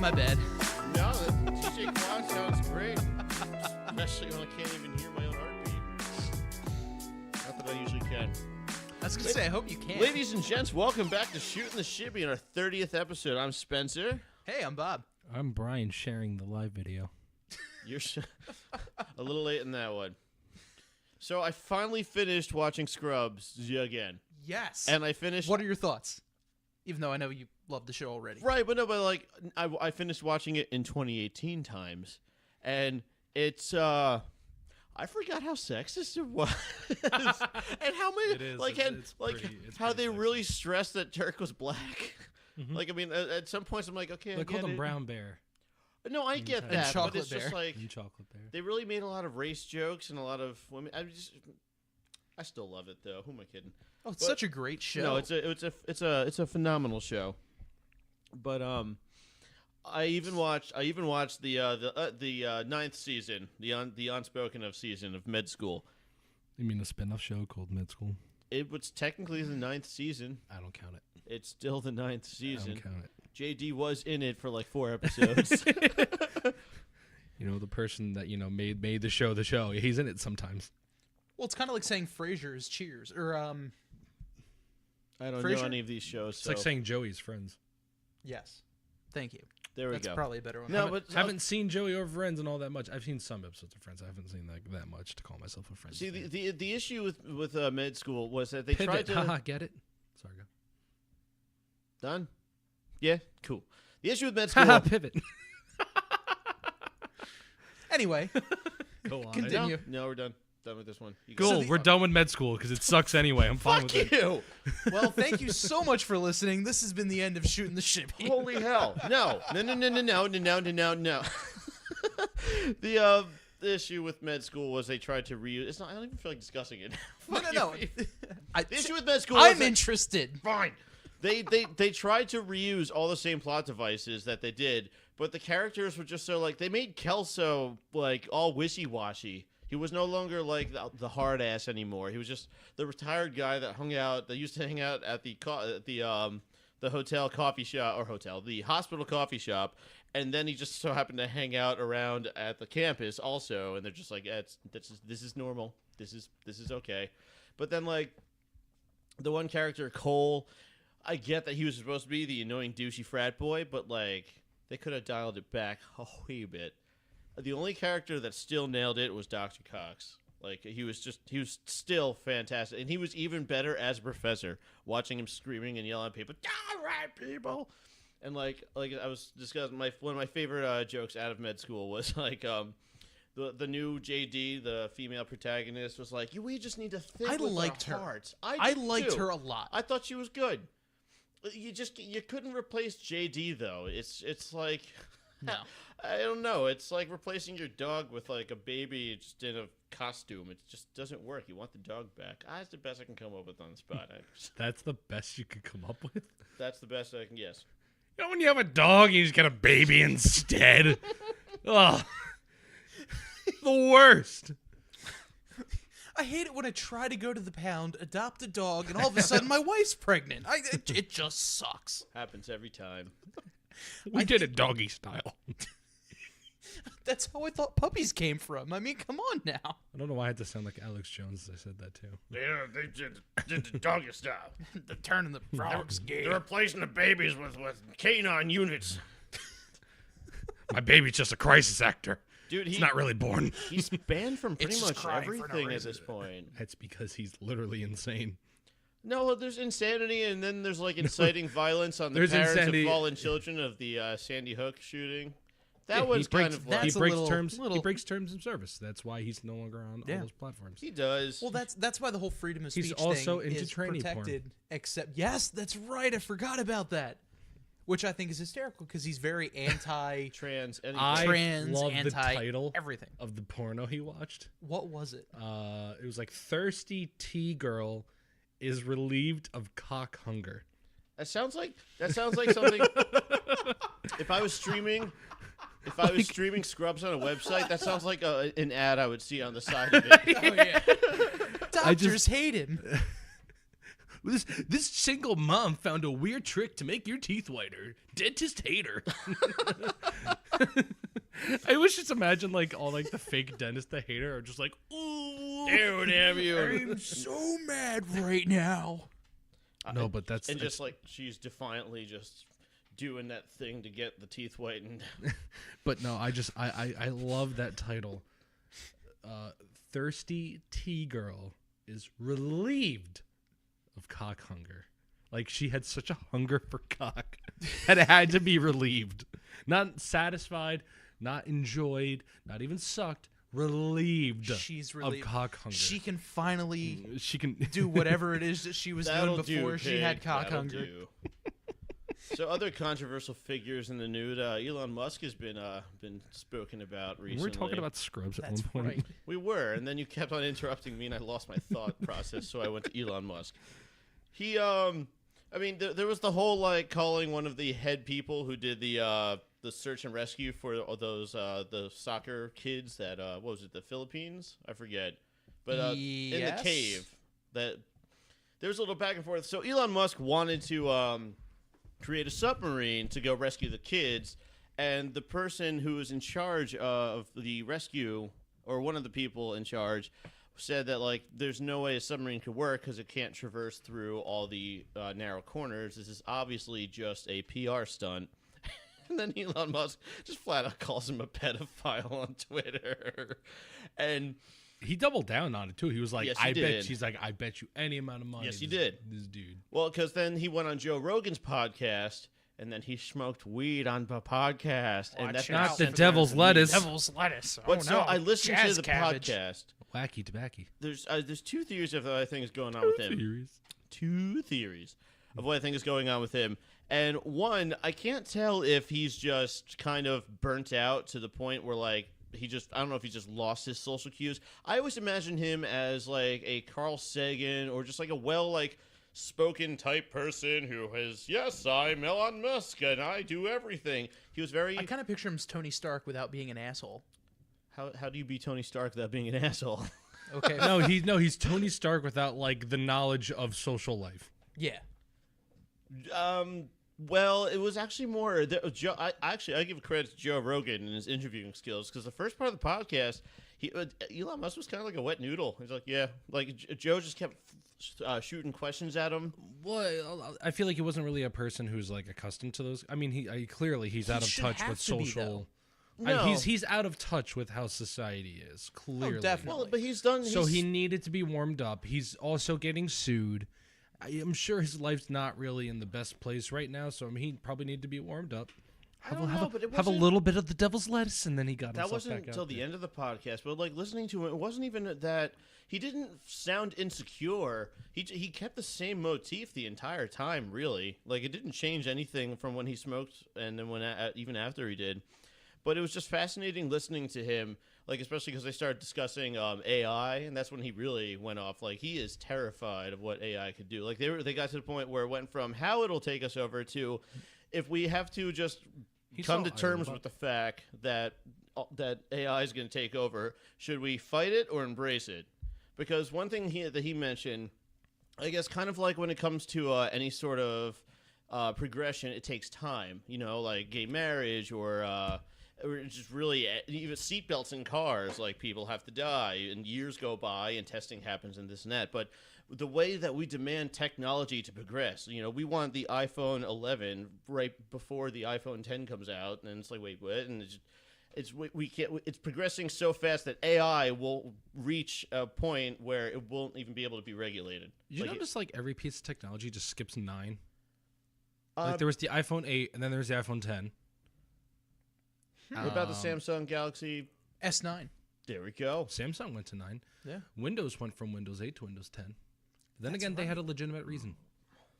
my bad. No, TJ Cloud sounds great. Especially when I can't even hear my own heartbeat. Not that I usually can. I was going to say, I hope you can. Ladies and gents, welcome back to Shootin' the Shibby in our 30th episode. I'm Spencer. Hey, I'm Bob. I'm Brian sharing the live video. You're a little late in that one. So I finally finished watching Scrubs again. Yes. And I finished... What are your thoughts? Even though I know you love the show already. Right, but no, but like, I finished watching it in 2018 times. And it's, I forgot how sexist it was. And how many, It is. like, It's how pretty they sexist. really stressed that Turk was black. Like, I mean, at some points I'm like, okay, They I called get him it. Brown Bear No, I get And that, but Chocolate it's just Bear. like, and Chocolate Bear. they really made a lot of race jokes and a lot of women. I still love it though. Who am I kidding? Oh, it's such a great show. No, it's a phenomenal show. But I even watched the ninth season, the unspoken of season of Med School. You mean a spin-off show called Med School? It was technically the ninth season. I don't count it. It's still the ninth I season. don't count it. JD was in it for like 4 episodes. You know, the person that, you know, made the show the show. He's in it sometimes. Well, it's kind of like saying Frasier is Cheers. Or, I don't Frasier? know any of these shows. It's like saying Joey's Friends. yes. Thank you. There we That's go. probably a better one. No, but Haven't seen Joey over Friends and all that much. I've seen some episodes of Friends. I haven't seen that much to call myself a friend. see the issue with Med School was that they Pivot. tried to Haha, get it? Sorry, go. done. Yeah, cool. The issue with Med School. Haha, pivot. Anyway, Go on. Continue. No, we're done. Done with this one. You go. Cool. We're done with Med School because it sucks anyway. I'm fine Fuck with it. you! well, thank you so much for listening. This has been the end of Shootin' the Shibby. Holy hell! No. The issue with Med School was they tried to reuse. It's not. I don't even feel like discussing it. No. The issue with Med School. I'm was interested. fine. They tried to reuse all the same plot devices that they did, but the characters were just so like they made Kelso like all wishy-washy. He was no longer like the hard ass anymore. He was just the retired guy that used to hang out at the hotel coffee shop the hospital coffee shop, and then he just so happened to hang out around at the campus also, and they're just like, this is normal. This is okay. But then like the one character Cole, I get that he was supposed to be the annoying douchey frat boy, but like they could have dialed it back a wee bit. The only character that still nailed it was Dr. Cox. Like he was still fantastic, and he was even better as a professor. Watching him screaming and yelling at people, "All right, people," and like I was discussing, one of my favorite jokes out of Med School was like the new JD, the female protagonist, was like, "We just need to think with liked our her. hearts." I did liked too. her a lot. I thought she was good. You couldn't replace JD though. It's like. No. I don't know. It's like replacing your dog with like a baby just in a costume. It just doesn't work. You want the dog back. That's the best I can come up with on the spot. That's the best you could come up with? That's the best I can guess. You know when you have a dog and you just get a baby instead? Ugh. The worst. I hate it when I try to go to the pound, adopt a dog, and all of a sudden my wife's pregnant. It just sucks. Happens every time. We did it doggy style. That's how I thought puppies came from. I mean, come on now. I don't know why I had to sound like Alex Jones as I said that too. They did the doggy style. They're turning the frogs gay. They're replacing the babies with canine units. My baby's just a crisis actor. Dude, He's not really born. He's banned from pretty It's much just crying for no everything at reason. this point. That's because he's literally insane. No, there's insanity, and then there's like inciting violence on the There's parents insanity. of fallen children of the Sandy Hook shooting. That Yeah, was kind of he like That's a breaks little- terms. little- He breaks terms of service. That's why he's no longer on Yeah. all those platforms. he does. Well, that's why the whole freedom of He's speech also thing into is tranny porn. protected. Except, yes, that's right. I forgot about that. Which I think is hysterical because he's very anti trans. Anything. I trans, love the anti title everything. of the porno he watched. What was it? It was like thirsty tea girl is relieved of cock hunger. That sounds like something. If I was streaming Scrubs on a website, that sounds like an ad I would see on the side of it. Oh yeah. Doctors hate him. This single mom found a weird trick to make your teeth whiter. Dentist hater. I wish just imagine like all like the fake dentist that hate her are just like, ooh, damn you. I'm so mad right now. No, but that's And just like she's defiantly just doing that thing to get the teeth whitened. But no, I love that title. Thirsty tea girl is relieved of cock hunger. Like she had such a hunger for cock that it had to be relieved. Not satisfied, not enjoyed, not even sucked. Relieved. She's relieved of cock hunger. She can finally She can do whatever it is that she was doing before she had cock That'll hunger. do. So other controversial figures in the nude, Elon Musk has been spoken about recently. We're talking about Scrubs at That's one point. right. We were, and then you kept on interrupting me, and I lost my thought process, so I went to Elon Musk. He, I mean, there was the whole like calling one of the head people who did the search and rescue for those the soccer kids that what was it, the Philippines? I forget, but in the Yes. cave that there was a little back and forth. So Elon Musk wanted to create a submarine to go rescue the kids, and the person who was in charge of the rescue, or one of the people in charge, said that like there's no way a submarine could work because it can't traverse through all the narrow corners. This is obviously just a PR stunt. And then Elon Musk just flat out calls him a pedophile on Twitter. And He doubled down on it too. He was like, Yes, he I did. bet she's like, I bet you any amount of money. Yes, he this- did. This dude. well, because then he went on Joe Rogan's podcast, and then he smoked weed on the podcast, and that's Watch been out. The sent devil's around the lettuce. Devil's lettuce. But oh, so no. I listened Jazz to the cabbage. podcast. Wacky tobacco. There's two theories of what I think is going on with him. Theories. Two theories of what I think is going on with him. And one, I can't tell if he's just kind of burnt out to the point where like I don't know if he just lost his social cues. I always imagine him as like a Carl Sagan or just like a spoken type person who has, yes, I'm Elon Musk and I do everything. He was very I kind of picture him as Tony Stark without being an asshole. how do you be Tony Stark without being an asshole? Okay. He's Tony Stark without like the knowledge of social life. Yeah. Well, it was actually more. I give credit to Joe Rogan and his interviewing skills because the first part of the podcast, Elon Musk was kind of like a wet noodle. He's like, yeah, like Joe just kept shooting questions at him. Well, I feel like he wasn't really a person who's like accustomed to those. I mean, he's out of should touch have with to be, social. No. he's out of touch with how society is. Clearly, definitely. Well, but he's done. So he needed to be warmed up. He's also getting sued. I'm sure his life's not really in the best place right now, so I mean, he probably needed to be warmed up. I don't know, but it have a wasn't- little bit of the devil's lettuce, and then he got That himself wasn't back until out the there. end of the podcast, but like listening to him, it wasn't even that he didn't sound insecure. He kept the same motif the entire time, really. Like it didn't change anything from when he smoked and then even after he did. But it was just fascinating listening to him, like especially because they started discussing AI, and that's when he really went off. Like he is terrified of what AI could do. Like they got to the point where it went from how it'll take us over to if we have to just come to terms with the fact that AI is going to take over, should we fight it or embrace it? Because one thing that he mentioned, I guess, kind of like when it comes to any sort of progression, it takes time. You know, like gay marriage or just really even seatbelts in cars. Like people have to die, and years go by, and testing happens, and this and that. But the way that we demand technology to progress, you know, we want the iPhone 11 right before the iPhone 10 comes out, and it's like, wait, what? And it's progressing so fast that AI will reach a point where it won't even be able to be regulated. You Like, notice like every piece of technology just skips 9. Like there was the iPhone 8, and then there was the iPhone 10. what about the Samsung Galaxy? S9. There we go. Samsung went to 9. Yeah. Windows went from Windows 8 to Windows 10. Then again, they had a legitimate reason.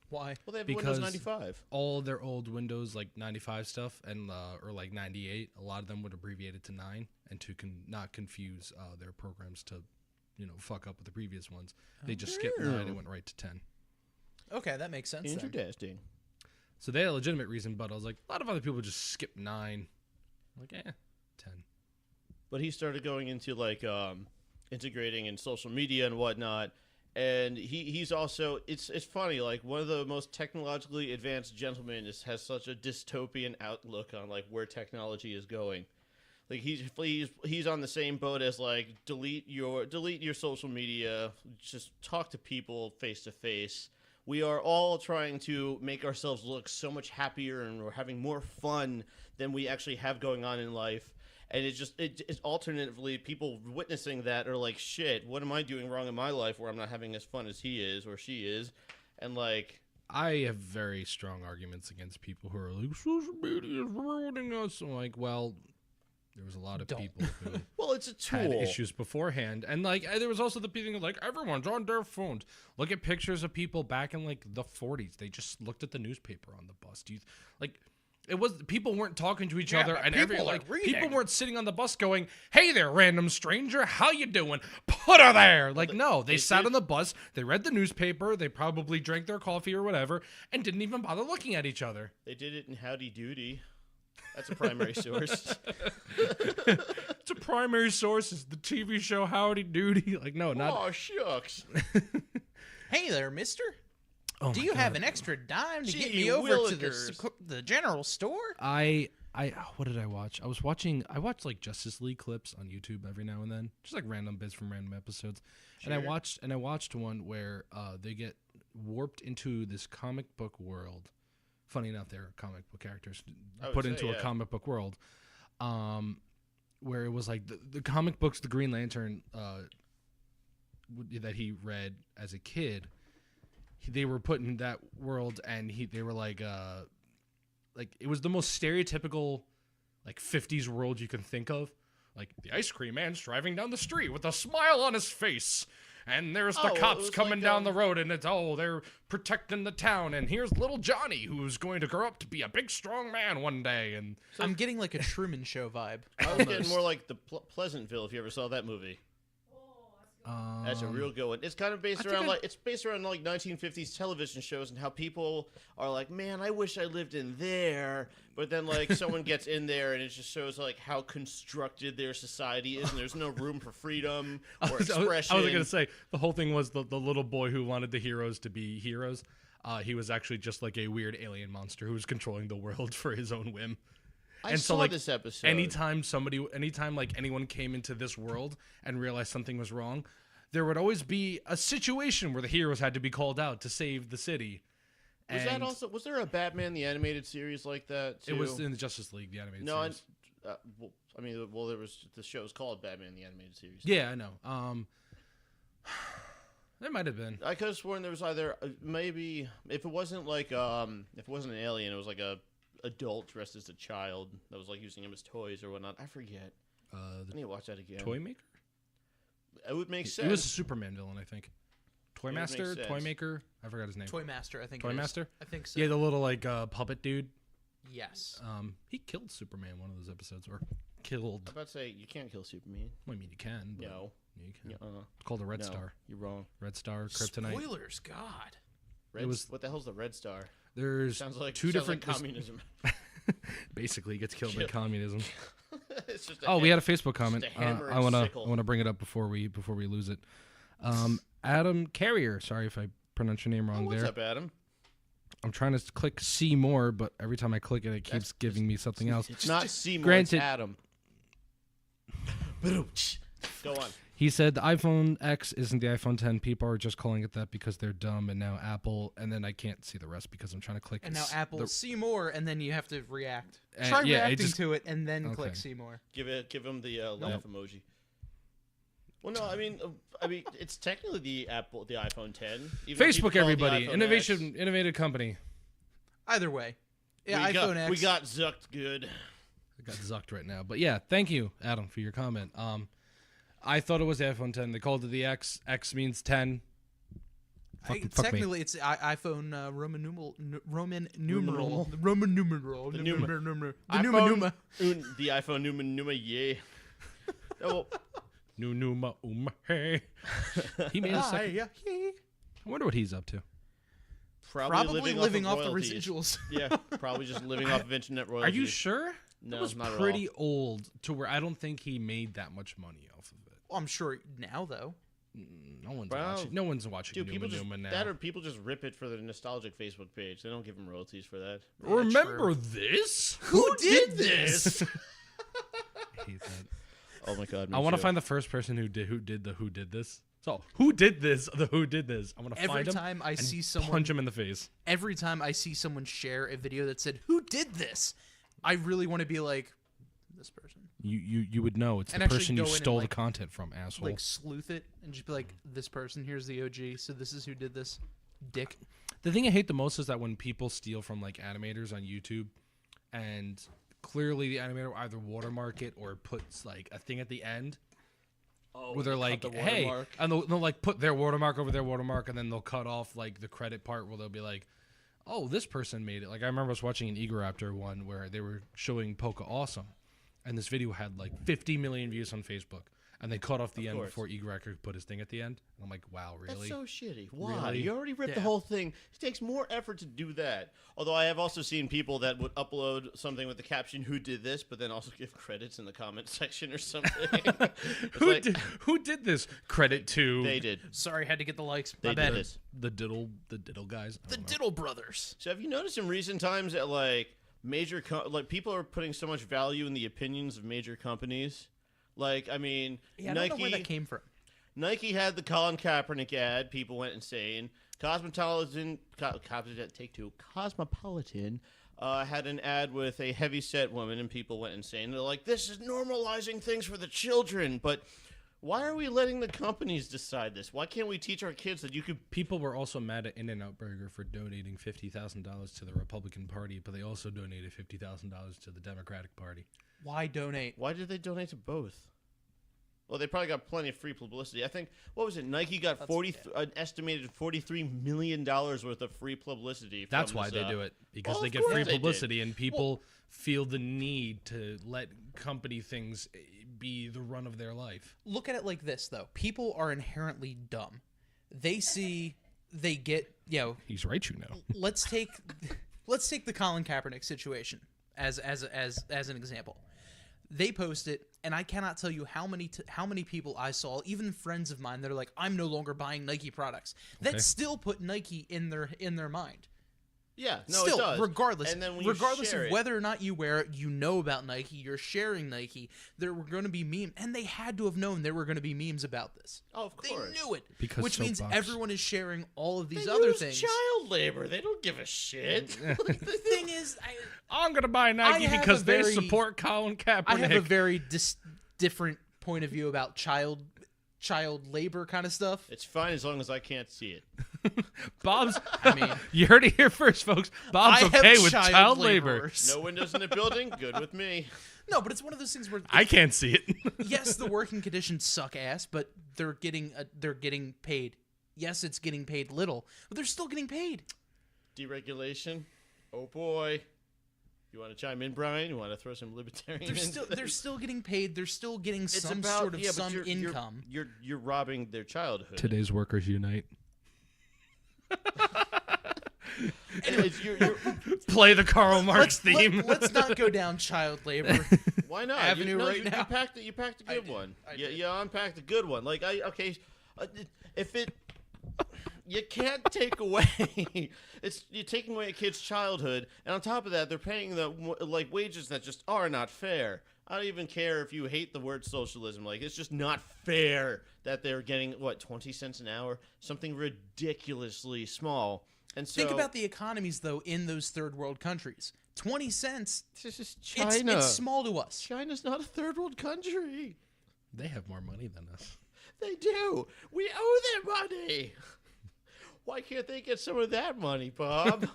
Why? Well, they have Because Windows 95. All their old Windows like 95 stuff and or like 98, a lot of them would abbreviate it to 9, and to not confuse their programs to, fuck up with the previous ones. They just skipped 9 and went right to 10. Okay, that makes sense. Then. Interesting. So they had a legitimate reason, but I was like, a lot of other people just skip 9. Like, 10. But he started going into like integrating in social media and whatnot, And he's also it's funny, like one of the most technologically advanced gentlemen has such a dystopian outlook on like where technology is going. Like he's on the same boat as like delete your social media, just talk to people face to face. We are all trying to make ourselves look so much happier, and we're having more fun than we actually have going on in life. And it's alternatively people witnessing that are like, shit, what am I doing wrong in my life where I'm not having as fun as he is or she is? And like, I have very strong arguments against people who are like, social media is ruining us. I'm like, well, there was a lot of people who well, it's a tool. had issues beforehand. And like, there was also the people like, everyone's on their phones. Look at pictures of people back in like the 40s. They just looked at the newspaper on the bus. It was people weren't talking to each other, and people weren't sitting on the bus going, "Hey there, random stranger, how you doing? Put her there." Like, no, they sat on the bus, they read the newspaper, they probably drank their coffee or whatever, and didn't even bother looking at each other. They did it in Howdy Doody. That's a primary source. It's a primary source. Is the TV show Howdy Doody? Like, no, not. Oh shucks. Hey there, mister. Oh Do my you God. have an extra dime to get Gee me over to willikers. the general store? I what did I watch? I watched like Justice League clips on YouTube every now and then, just like random bits from random episodes. Sure. And I watched one where they get warped into this comic book world. Funny enough, they're comic book characters put into a comic book world, where it was like the comic books, the Green Lantern that he read as a kid. They were put in that world, and they were like it was the most stereotypical like 50s world you can think of. Like the ice cream man's driving down the street with a smile on his face, and there's the cops coming like, down the road, and it's they're protecting the town, and here's little Johnny who's going to grow up to be a big strong man one day. And I'm getting like a Truman Show vibe. I was getting more like the Pleasantville, if you ever saw that movie. That's a real good one. It's kind of based around like 1950s television shows and how people are like, man, I wish I lived in there. But then like someone gets in there and it just shows like how constructed their society is, and there's no room for freedom or expression. I was gonna say the whole thing was the little boy who wanted the heroes to be heroes. He was actually just like a weird alien monster who was controlling the world for his own whim. I saw this episode. Anytime like anyone came into this world and realized something was wrong, there would always be a situation where the heroes had to be called out to save the city. Was there a Batman the Animated Series like that too? It was in the Justice League, the animated series. There was the show's called Batman the Animated Series. Yeah, I know. There might have been. I could have sworn there was either maybe if it wasn't an alien, it was like a adult dressed as a child that was like using him as toys or whatnot. I forget. I need to watch that again. Toy Maker? It would make sense. It was a Superman villain, I think. Toy It would Master, make sense. Toy Maker. I forgot his name. Toy Master, I think. Toy it is. Master? I think so. Yeah, the little like puppet dude. Yes. He killed Superman one of those episodes, or killed. I'm about to say you can't kill Superman. Well, I mean, you can. But No. you can. Uh-uh. It's called a Red No, Star. you're wrong. Red Star, Kryptonite. Spoilers, God. What the hell's the Red Star? There's Sounds like two different. like communism. Basically, gets killed by communism. It's just We had a Facebook comment. a hammer I and wanna sickle. bring it up before we lose it. Adam Carrier. Sorry if I pronounced your name wrong What's there. up, Adam? I'm trying to click see more, but every time I click it, it keeps giving me something else. It's not Seymour. granted- It's Adam. Go on. He said the iPhone X isn't the iPhone 10. People are just calling it that because they're dumb, and now Apple. And then I can't see the rest because I'm trying to click. And now Apple see more, and then you have to react. Uh, Try yeah, it reacting just- to it, and then Okay. click see more. Give him the laugh emoji. Well, no, I mean, it's technically the iPhone 10. Even though people Facebook, call it the everybody, iPhone X. innovative company. Either way. Yeah, we iPhone X. We got zucked good. I got zucked right now, but yeah, thank you, Adam, for your comment. I thought it was the iPhone 10. They called it the X. X means 10. Fuck me. Technically, it's iPhone Roman numeral. Numeral. Roman numeral. The The Numa. Numa. iPhone, the iPhone Numa, yeah. Oh, Numa, hey. He made a second. I wonder what he's up to. probably living off the royalties. residuals. Yeah, probably just living off of internet Are royalties. you sure? No, It was not at all. pretty old to where I don't think he made that much money off of it. Well, I'm sure now, though. No one's Well, watching. No one's watching Dude, people Numa just Numa now. that or people just rip it for the nostalgic Facebook page. They don't give them royalties for that. Remember this? Who did this? I hate that. Oh my god! I want to find the first person who did this. So who did this? The who did this? I want to Every find him. time I and see someone punch him in the face. Every time I see someone share a video that said, "Who did this?" I really want to be like, this person. You would know it's And the actually person you go in and, stole the like- content from, asshole. Like sleuth it and just be like, this person, here's the OG, so this is who did this. Dick. The thing I hate the most is that when people steal from like animators on YouTube, and clearly the animator will either watermark it or puts like a thing at the end. Where they're like, hey, and they'll like put their watermark over their watermark, and then they'll cut off like the credit part where they'll be like, oh, this person made it. Like I remember I was watching an Egoraptor one where they were showing Polka Awesome, and this video had like 50 million views on Facebook, and they cut off the end before Egoraptor could put his thing at the end. And I'm like, wow, really? That's so shitty. Why? Really? You already ripped the Yeah. whole thing. It takes more effort to do that. Although I have also seen people that would upload something with the caption "Who did this," but then also give credits in the comment section or something. Who did this? Credit to They did. Sorry, had to get the likes. They My did bad. this. the diddle guys. I The don't know. Diddle Brothers. So have you noticed in recent times that like major like people are putting so much value in the opinions of major companies? Like I mean, Yeah, I don't know where that Nike. came from. Nike had the Colin Kaepernick ad. People went insane. Cosmopolitan had an ad with a heavy-set woman, and people went insane. They're like, "This is normalizing things for the children." But why are we letting the companies decide this? Why can't we teach our kids that you could? People were also mad at In-N-Out Burger for donating $50,000 to the Republican Party, but they also donated $50,000 to the Democratic Party. Why donate? Why did they donate to both? Well, they probably got plenty of free publicity. I think what was it? Nike got an estimated $43 million worth of free publicity. That's from why this, they do it, because well, they of get course free they did. publicity, and people feel the need to let company things be the run of their life. Look at it like this, though. People are inherently dumb. They get, He's right, you know. let's take the Colin Kaepernick situation as an example. They post it, and I cannot tell you how many people I saw, even friends of mine, that are like, I'm no longer buying Nike products. Okay. That still put Nike in their mind. Yeah, no, Still, it does. regardless, and then when you regardless share of it, whether or not you wear it, you know about Nike. You're sharing Nike. There were going to be memes, and they had to have known there were going to be memes about this. oh, of They course, knew it, Because which means soapbox. everyone is sharing all of these They other use things. child labor. They don't give a shit. The thing is, I'm gonna buy Nike have because a they very- support Colin Kaepernick. I have a very different point of view about child labor kind of stuff. It's fine as long as I can't see it. Bob's. I mean, You heard it here first, folks. Bob's I okay have with child labor. laborers. No windows in the building. Good with me. No, but it's one of those things where I can't see it. yes, the working conditions suck ass, but they're getting paid. Yes, it's getting paid little, but they're still getting paid. Deregulation. Oh boy. You want to chime in, Brian? You want to throw some libertarian? They're still getting paid. They're still getting It's some about, sort of yeah, but some you're- income. You're robbing their childhood. Today's workers unite. Anyways, you're Play the Karl Marx theme. Let's not go down child labor. why not? Avenue right you now. packed you packed a good did. one. I You, did. you unpacked a good one. Like if it. You can't take away. You're taking away a kid's childhood, and on top of that, they're paying them like wages that just are not fair. I don't even care if you hate the word socialism. Like it's just not fair that they're getting 20 cents an hour, something ridiculously small. And so Think about the economies though in those third world countries. 20 cents. this is China. It's small to us. China's not a third world country. They have more money than us. They do. We owe them money. Why can't they get some of that money, Bob?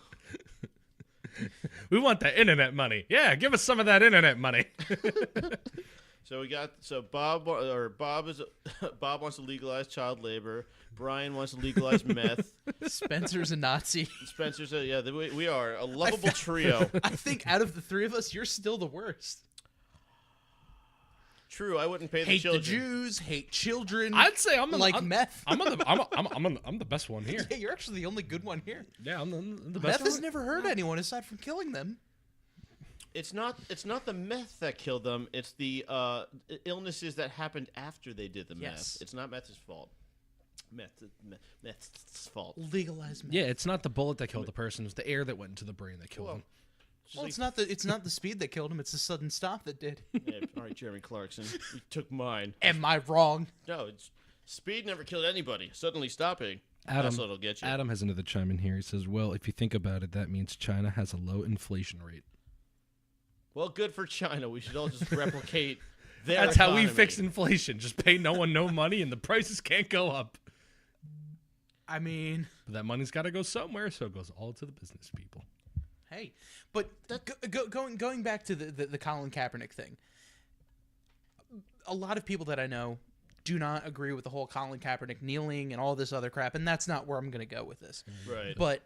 We want that internet money. Yeah, give us some of that internet money. So Bob wants to legalize child labor. Brian wants to legalize meth. Spencer's a Nazi. Spencer's we are a lovable trio. I think out of the three of us, you're still the worst. True, I wouldn't pay the Hate children. the Jews, hate children. I'd say I'm meth. I'm the best one here. Yeah, you're actually the only good one here. Yeah, I'm the Meth best has one. never hurt anyone aside from killing them. It's not the meth that killed them. It's the illnesses that happened after they did the Yes. meth. It's not meth's fault. Meth's fault. Legalize meth. Yeah, it's not the bullet that killed the person; it's the air that went into the brain that killed him. Well, it's not the speed that killed him. It's the sudden stop that did. Yeah, all right, Jeremy Clarkson, you took mine. Am I wrong? No, speed never killed anybody. Suddenly stopping, Adam, that's what'll get you. Adam has another chime in here. He says, "Well, if you think about it, that means China has a low inflation rate. Well, good for China. We should all just replicate their That's how we economy. fix inflation. Just pay no one no money, and the prices can't go up. I mean, But that money's got to go somewhere, so it goes all to the business people." hey, but going back to the Colin Kaepernick thing, a lot of people that I know do not agree with the whole Colin Kaepernick kneeling and all this other crap, and that's not where I'm going to go with this. Right. But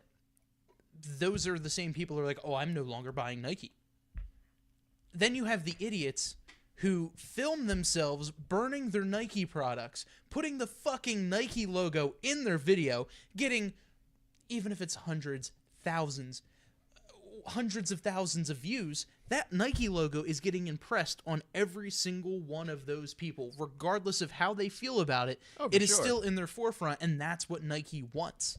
those are the same people who are like, oh, I'm no longer buying Nike. Then you have the idiots who film themselves burning their Nike products, putting the fucking Nike logo in their video, getting, even if it's hundreds of thousands of views, that Nike logo is getting impressed on every single one of those people, regardless of how they feel about it. Oh, it is sure. still in their forefront, and that's what Nike wants.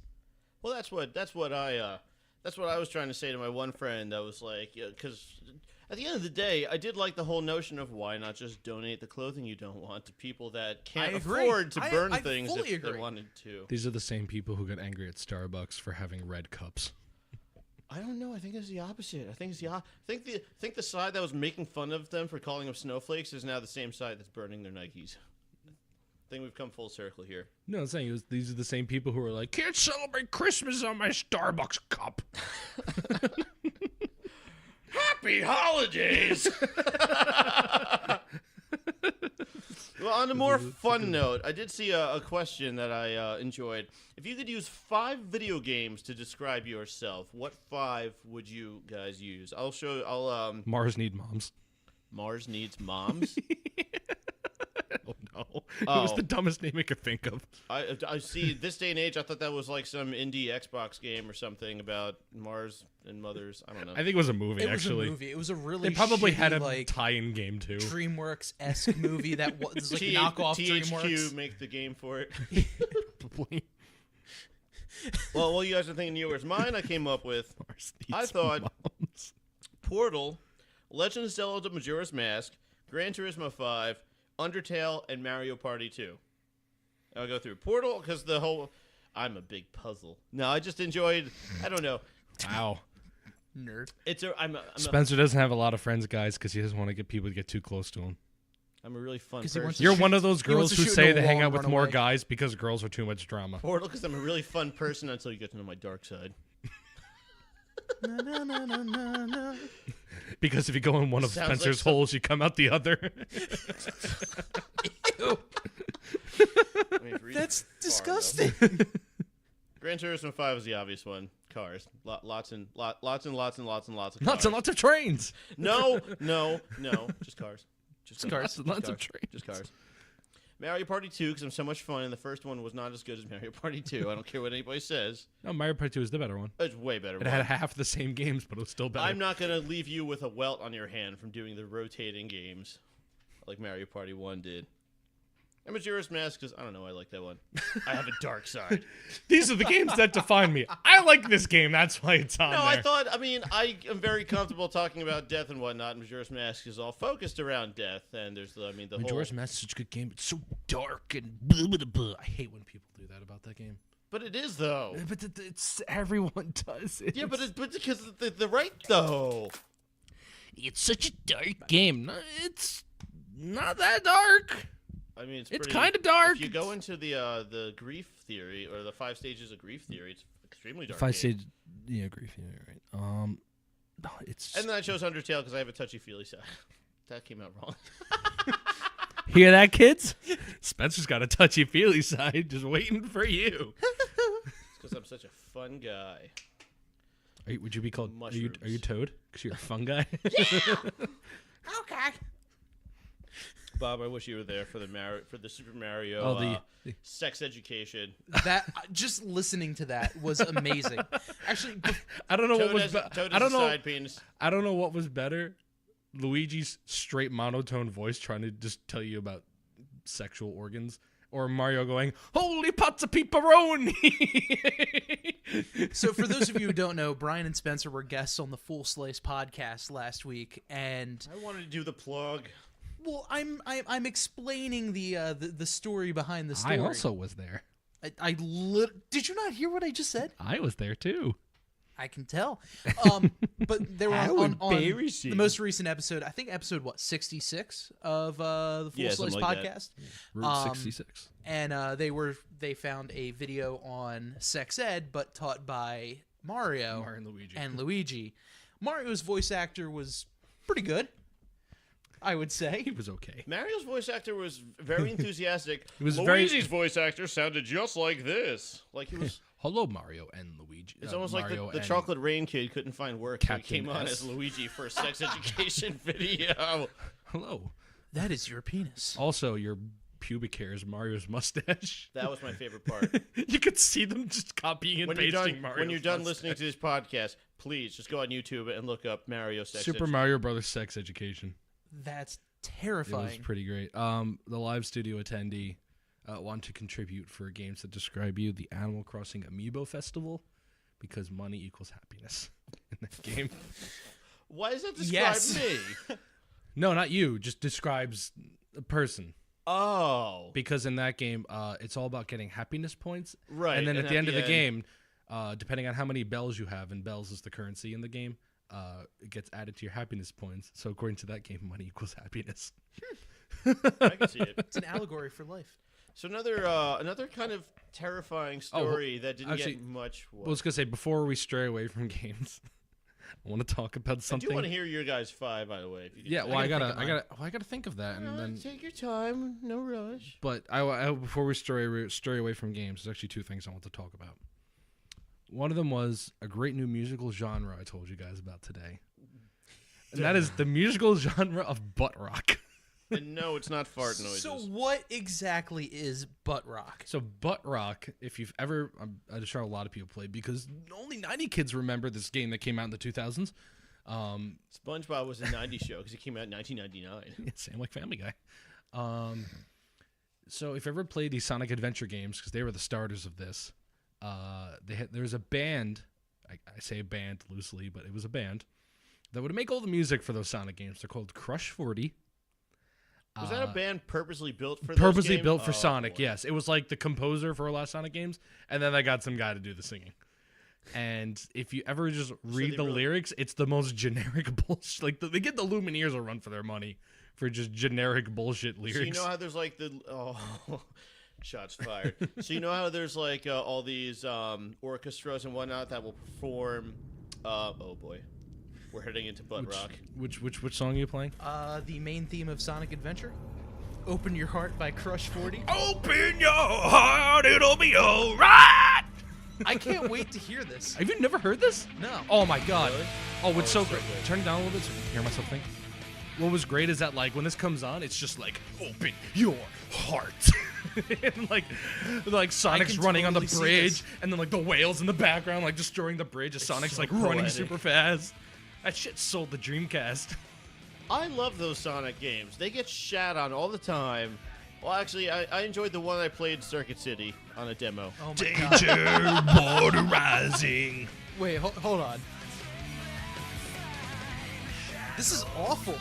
Well, that's what I was trying to say to my one friend. That was like, because at the end of the day, I did like the whole notion of why not just donate the clothing you don't want to people that can't I agree. afford to burn I things fully if they agree. wanted to. These are the same people who got angry at Starbucks for having red cups. I don't know. I think it's the opposite. I think the side that was making fun of them for calling them snowflakes is now the same side that's burning their Nikes. I think we've come full circle here. No, I'm saying these are the same people who are like, can't celebrate Christmas on my Starbucks cup. Happy holidays! Well, on a more fun note, I did see a question that I enjoyed. If you could use 5 video games to describe yourself, what 5 would you guys use? Mars need moms. Mars Needs Moms? Oh no. It was Oh. the dumbest name I could think of. I see. This day and age, I thought that was like some indie Xbox game or something about Mars and mothers. I don't know. I think it was a movie, It actually. was a movie. It was a really They probably shitty, had a like tie-in game, too. DreamWorks-esque movie that was like knockoff THQ DreamWorks. make the game for it. Probably. Well, while you guys are thinking yours, mine I came up with Mars I needs thought- moms. Portal, Legend of Zelda Majora's Mask, Gran Turismo 5, Undertale, and Mario Party 2. I'll go through Portal because I'm a big puzzle. No, I just enjoyed. I don't know. Wow. Nerd. Spencer doesn't have a lot of friends, guys, because he doesn't want to get people to get too close to him. I'm a really fun 'Cause he wants person. to You're one of those He wants girls to who shoot say into a they hang wall out and with run more away. guys because girls are too much drama. Portal because I'm a really fun person until you get to know my dark side. Na, na, na, na, na, na. Because if you go in one of Sounds like Spencer's some- holes, you come out the other. Ew, I mean, read that's far disgusting. enough. Gran Turismo 5 is the obvious one. Cars. Lots and lots of cars. Lots and lots of trains. No. Just cars. Just Lots and lots of trains. Just cars. Mario Party 2 because I'm so much fun, and the first one was not as good as Mario Party 2. I don't care what anybody says. No, Mario Party 2 is the better one. It's way better. It had half the same games, but it was still better. I'm not going to leave you with a welt on your hand from doing the rotating games like Mario Party 1 did. And Majora's Mask because, I don't know, I like that one. I have a dark side. These are the games that define me. I like this game. That's why it's on No, there. I am very comfortable talking about death and whatnot. And Majora's Mask is all focused around death, and there's the Majora's whole. Mask is such a good game. It's so dark and blah, blah, blah. I hate when people do that about that game. But it is though. But it's everyone does it. Yeah, but because the right though. it's such a dark game. No, it's not that dark. I mean, it's It's pretty- kind of dark. If you go into the grief theory or the 5 stages of grief theory, it's extremely dark. If I game. said, yeah, grief, yeah, right. No, it's. And then I chose Undertale because I have a touchy-feely side. That came out wrong. Hear that, kids? Spencer's got a touchy-feely side, just waiting for you. Because I'm such a fun guy. Would you be called? Are you Mushrooms. Toad? Because you're a fun guy. Okay. Bob, I wish you were there for the Super Mario Oh, sex education. That just listening to that was amazing. Actually, I don't know what Toad was. has, Toad I has don't a know. side penis. I don't know what was better. Luigi's straight monotone voice trying to just tell you about sexual organs, or Mario going, "Holy pots of pepperoni!" So for those of you who don't know, Brian and Spencer were guests on the Full Slice podcast last week, and I wanted to do the plug. well, I'm explaining the story behind the story. I also was there. Did you not hear what I just said? I was there too. I can tell. But they were on the most recent episode. I think episode 66 of the Full Slice something like podcast. Route 66. And they found a video on sex ed, but taught by Mario and Luigi. Mario's voice actor was pretty good, I would say. He was okay. Mario's voice actor was very enthusiastic. Luigi's voice actor sounded just like this. Like he was. Hello, Mario and Luigi. It's almost Mario like the and Chocolate Rain kid couldn't find work, so he Captain came on S. as Luigi for a sex education video. Hello. That is your penis. Also, your pubic hair is Mario's mustache. That was my favorite part. You could see them just copying and pasting Mario's when you're done mustache. listening to this podcast, please just go on YouTube and look up Mario sex Super Mario Brothers sex education. That's It terrifying. was pretty great. The live studio attendee wanted to contribute for games that describe you, the Animal Crossing Amiibo Festival, because money equals happiness in that game. Why does that describe Yes. me? No, not you. Just describes a person. Oh. Because in that game, it's all about getting happiness points. Right, And then and at the end of the game, depending on how many bells you have, and bells is the currency in the game, it gets added to your happiness points. So according to that game, money equals happiness. I can see it. It's an allegory for life. So another kind of terrifying story that didn't actually, get much. I was gonna say, before we stray away from games, I want to talk about I something. do want to hear your guys' 5, by the way. If you could Yeah, say. well, I gotta gotta think of that, and then. Take your time, no rush. But I before we stray away from games, there's actually two things I want to talk about. One of them was a great new musical genre I told you guys about today, and that is the musical genre of butt rock. And no, it's not fart noises. So what exactly is butt rock? So butt rock, if you've ever, I'm sure a lot of people played, because only 90 kids remember this game that came out in the 2000s. SpongeBob was a 90s show because it came out in 1999. Same like Family Guy. So if you ever played these Sonic Adventure games, because they were the starters of this, there was a band, I say a band loosely, but it was a band, that would make all the music for those Sonic games. They're called Crush 40. Was that a band purposely built for Purposely those built games? for Sonic, Boy. yes. It was like the composer for a lot of Sonic games, and then they got some guy to do the singing. And if you ever just read the lyrics, it's the most generic bullshit. Like, they give the Lumineers a run for their money for just generic bullshit lyrics. So you know how there's like shots fired. So you know how there's like all these orchestras and whatnot that will perform. Oh boy, we're heading into butt rock. Which song are you playing? The main theme of Sonic Adventure? Open Your Heart by Crush 40. Open your heart, it'll be alright. I can't wait to hear this. Have you never heard this? No. Oh my god. Really? Oh, it's so great. good. Turn it down a little bit so I can hear myself think. What was great is that, like, when this comes on, it's just like, open your heart. And like Sonic's can running on totally the see bridge, this. and then like the whales in the background, like destroying the bridge as Sonic's so like running poetic. super fast. That shit sold the Dreamcast. I love those Sonic games. They get shat on all the time. Well, actually, I enjoyed the one I played Circuit City on a demo. Oh my god. Danger, border rising. Wait, hold on. This is awful.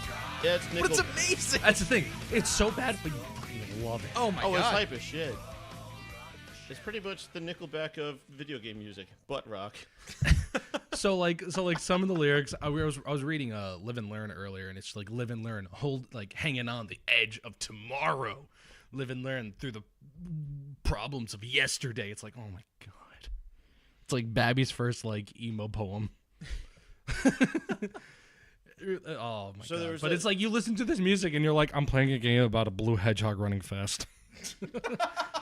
Yeah, it's But Nickel. it's amazing. That's the thing. It's so bad, but you fucking love it. Oh my Oh, it's god. hype as shit. It's pretty much the Nickelback of video game music. Butt rock. So like some of the lyrics, I was reading Live and Learn earlier, and it's like live and learn, hold, like hanging on the edge of tomorrow, live and learn through the problems of yesterday. It's like, oh my god, it's like Babby's first like emo poem. Oh my So god! there's But a- it's like you listen to this music and you're like, I'm playing a game about a blue hedgehog running fast,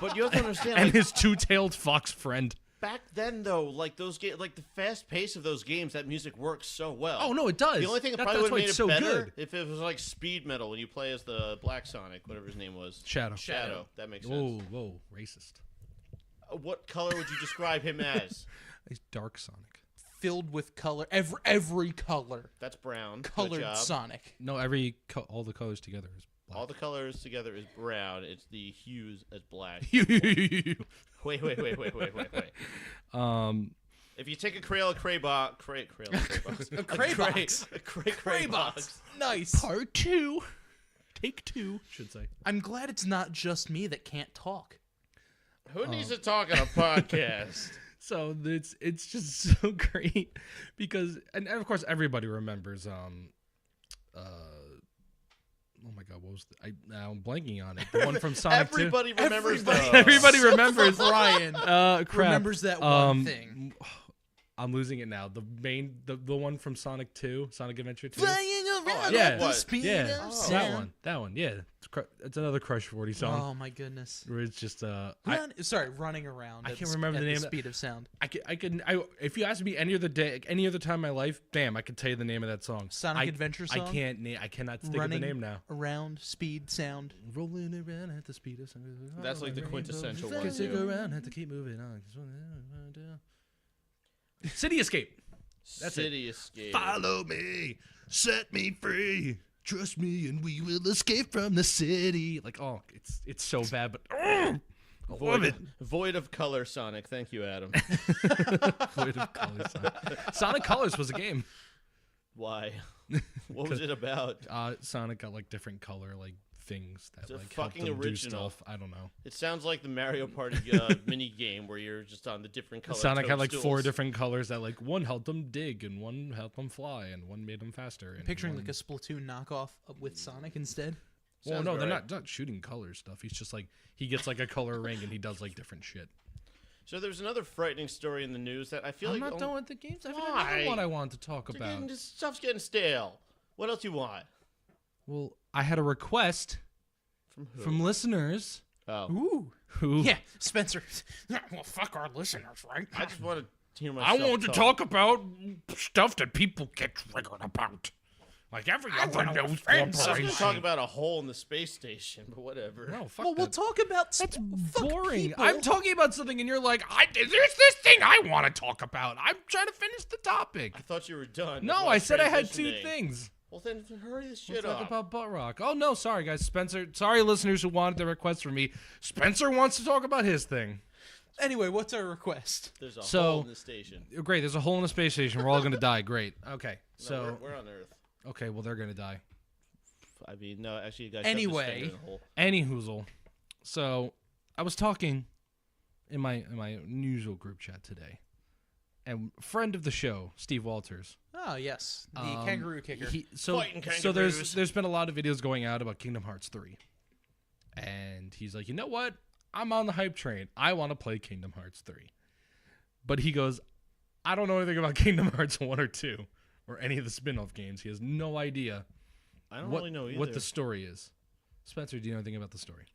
But you have to understand, and like, his two-tailed fox friend. back then though, like those games, like the fast pace of those games, that music works so well. Oh no, it does. The only thing that That's probably would why have made it's it so better good. if it was like speed metal when you play as the Black Sonic, whatever his name was. Shadow. Shadow. That makes sense. Whoa, racist. What color would you describe him as? He's Dark Sonic. Filled with color. Every color. That's brown. Good Colored job. Sonic. No, all the colors together is black. All the colors together is brown. It's the hues as black. Wait. If you take a Cray box, Nice. Part 2. Take 2, should say. I'm glad it's not just me that can't talk. Who needs to talk on a podcast? So it's just so great because and of course everybody remembers oh my god, what was now I'm blanking on it. The one from Sonic 2. Everybody remembers those. Everybody remembers Ryan crap. remembers that one thing. I'm losing it now. The one from Sonic 2, Sonic Adventure 2. Flying around Yeah. at the What? speed Yeah, of that sound. one. Yeah, it's another Crush 40 song. Oh my goodness. Where it's just running around. I at can't the remember at the name of speed of sound. If you ask me any other day, any other time in my life, damn, I could tell you the name of that song. Sonic Adventure song? I cannot think Running of the name now. around speed sound. Rolling around at the speed of sound. That's like the quintessential one, Can't stick too. around, have to keep moving on. City Escape. That's City Escape. Follow me, set me free. Trust me, and we will escape from the city. Like, oh, it's so bad, but I love it. Void of color, Sonic. Thank you, Adam. Void of Colors. Sonic Colors was a game. Why? What was it about? Sonic got like different color like things that It's a like helped fucking them do original. stuff. I don't know. It sounds like the Mario Party mini game where you're just on the different color. Sonic had like 4 toadstools. different colors that like one helped them dig and one helped them fly and one made them faster. And Picturing one... like a Splatoon knockoff with Sonic instead. Well, Sounds no, they're right. not shooting color stuff. He's just like he gets like a color ring and he does like different shit. So there's another frightening story in the news that I feel I'm like not done with the games. I've Why? another one I want to talk They're about. this stuff's getting stale. What else you want? Well, I had a request From who? from listeners Oh, Ooh. who Yeah, Spencer. Well, fuck our listeners, right? I just want to hear I myself. want to talk about stuff that people get triggered about. Like every other news I was corporation. going to talk about a hole in the space station, but whatever. No, fuck Well, we'll that. talk about That's fuck boring. people. I'm talking about something and you're like, there's this thing I want to talk about. I'm trying to finish the topic. I thought you were done. No, That's why I I'm said I had 2 transitioning. things. Well, then hurry this We'll shit talk up. about butt rock. Oh, no, sorry, guys. Spencer, sorry, listeners who wanted the request from me. Spencer wants to talk about his thing. Anyway, what's our request? There's a So- hole in the station. Great, there's a hole in the space station. We're all going to die. Great. Okay, No, so, we're on Earth. okay, well, they're going to die. I mean, no, actually, you guys. Anyway. shoved this thing in a hole. Any hoozle. So, I was talking in my usual group chat today. And friend of the show, Steve Walters. Oh, yes. The kangaroo kicker. Fighting So kangaroos. there's been a lot of videos going out about Kingdom Hearts 3. And he's like, you know what? I'm on the hype train. I want to play Kingdom Hearts 3. But he goes, I don't know anything about Kingdom Hearts 1 or 2 or any of the spin-off games. He has no idea I don't really know either. what the story is. Spencer, do you know anything about the story?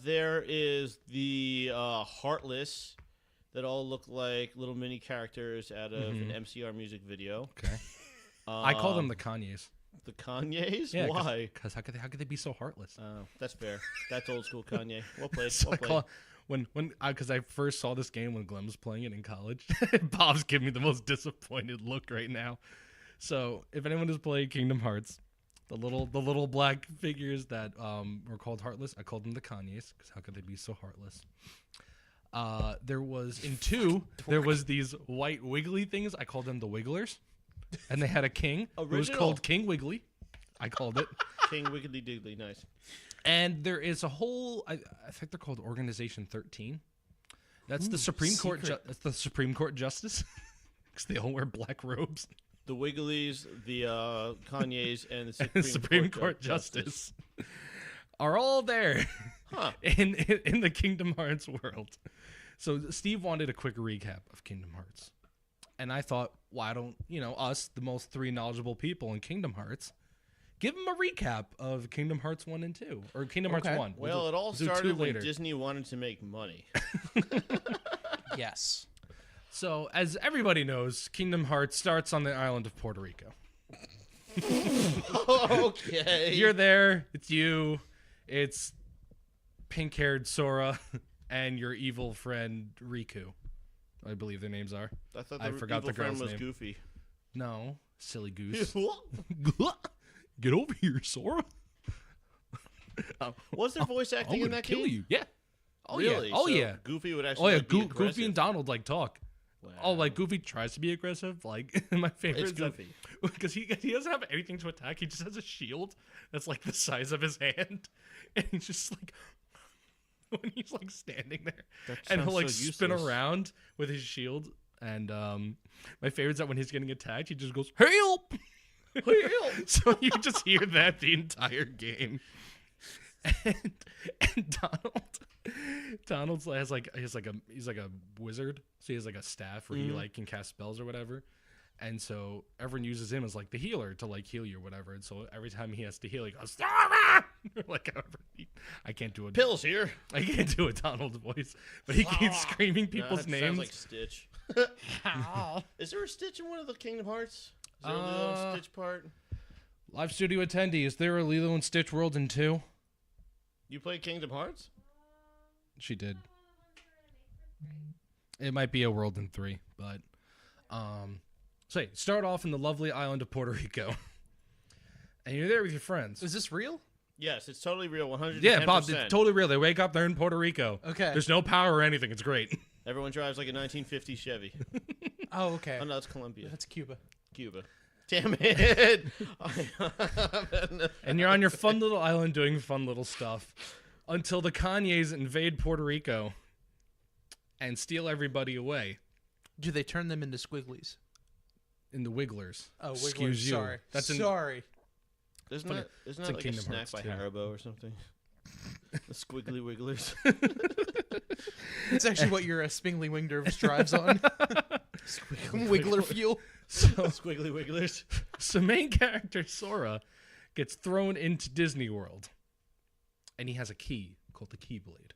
There is the Heartless that all look like little mini characters out of an MCR music video. Okay. I call them the Kanyes. The Kanyes. Yeah, Why? Because how could they be so heartless? That's fair. That's old school Kanye. Well played. So Well I played. call when because I first saw this game when Glenn was playing it in college. Bob's giving me the most disappointed look right now. So if anyone has played Kingdom Hearts, the little black figures that were called Heartless, I called them the Kanyes because how could they be so heartless? There was in 2 there was these white wiggly things. I called them the Wigglers, and they had a king. It was Original. called King Wiggly. I called it. King Wiggly Diggly. Nice. And there is a whole, I think they're called Organization 13. That's the Supreme Court. That's the Supreme Court justice, because they all wear black robes. The Wigglies, the Kanyes, and the And Supreme, the Supreme Court justice are all there Huh. in the Kingdom Hearts world. So Steve wanted a quick recap of Kingdom Hearts, and I thought, why don't us, the most 3 knowledgeable people in Kingdom Hearts, give them a recap of Kingdom Hearts 1 and 2, or Kingdom Okay. Hearts 1. Well, it all we'll do 2 started when later. Disney wanted to make money. Yes. So, as everybody knows, Kingdom Hearts starts on the island of Puerto Rico. Okay. You're there. It's you. It's pink-haired Sora and your evil friend Riku. I believe their names are. I thought I the forgot evil the friend girl's was name. Goofy. No, silly goose. What? Get over here, Sora. Was there voice I'm acting in gonna that kill game? you. Yeah. Oh Really? yeah. Oh So yeah. Goofy would Oh actually yeah. like, be Goofy aggressive. and Donald like talk. Wow. Oh, like Goofy tries to be aggressive. Like my favorite It's is that- Goofy. because he doesn't have anything to attack. He just has a shield that's like the size of his hand, and he's just like when he's like standing there, That and he'll sounds like so spin useless. around with his shield. And my favorite is that when he's getting attacked, he just goes help. So you just hear that the entire game. And Donald has like he's like a wizard, so he has like a staff where he like can cast spells or whatever. And so everyone uses him as like the healer to like heal you or whatever. And so every time he has to heal, he goes like however I can't do it. Pills here. I can't do a Donald voice, but he keeps screaming people's That names. sounds like Stitch. Is there a Stitch in one of the Kingdom Hearts? Is there a Lilo and Stitch part? Live studio attendee, is there a Lilo and Stitch World in 2? You played Kingdom Hearts? She did. It might be a World in 3, but so hey, start off in the lovely island of Puerto Rico. And you're there with your friends. Is this real? Yes, it's totally real. 110%. Yeah, Bob, it's totally real. They wake up, they're in Puerto Rico. Okay. There's no power or anything. It's great. Everyone drives like a 1950 Chevy. Oh, okay. Oh no, it's Colombia. That's Cuba. Cuba. Damn it! And you're on your fun little island doing fun little stuff until the Kanyes invade Puerto Rico and steal everybody away. Do they turn them into squigglies? In the Wigglers. Oh, Excuse Wigglers. you. Sorry. That's in- sorry. Isn't It's that in like Kingdom a snack Hearts by 2. Haribo or something? The Squiggly Wigglers. It's actually what your Spingly Wingdorf drives on. Wiggler fuel. Squiggly Wigglers. So main character Sora gets thrown into Disney World, and he has a key called the Keyblade.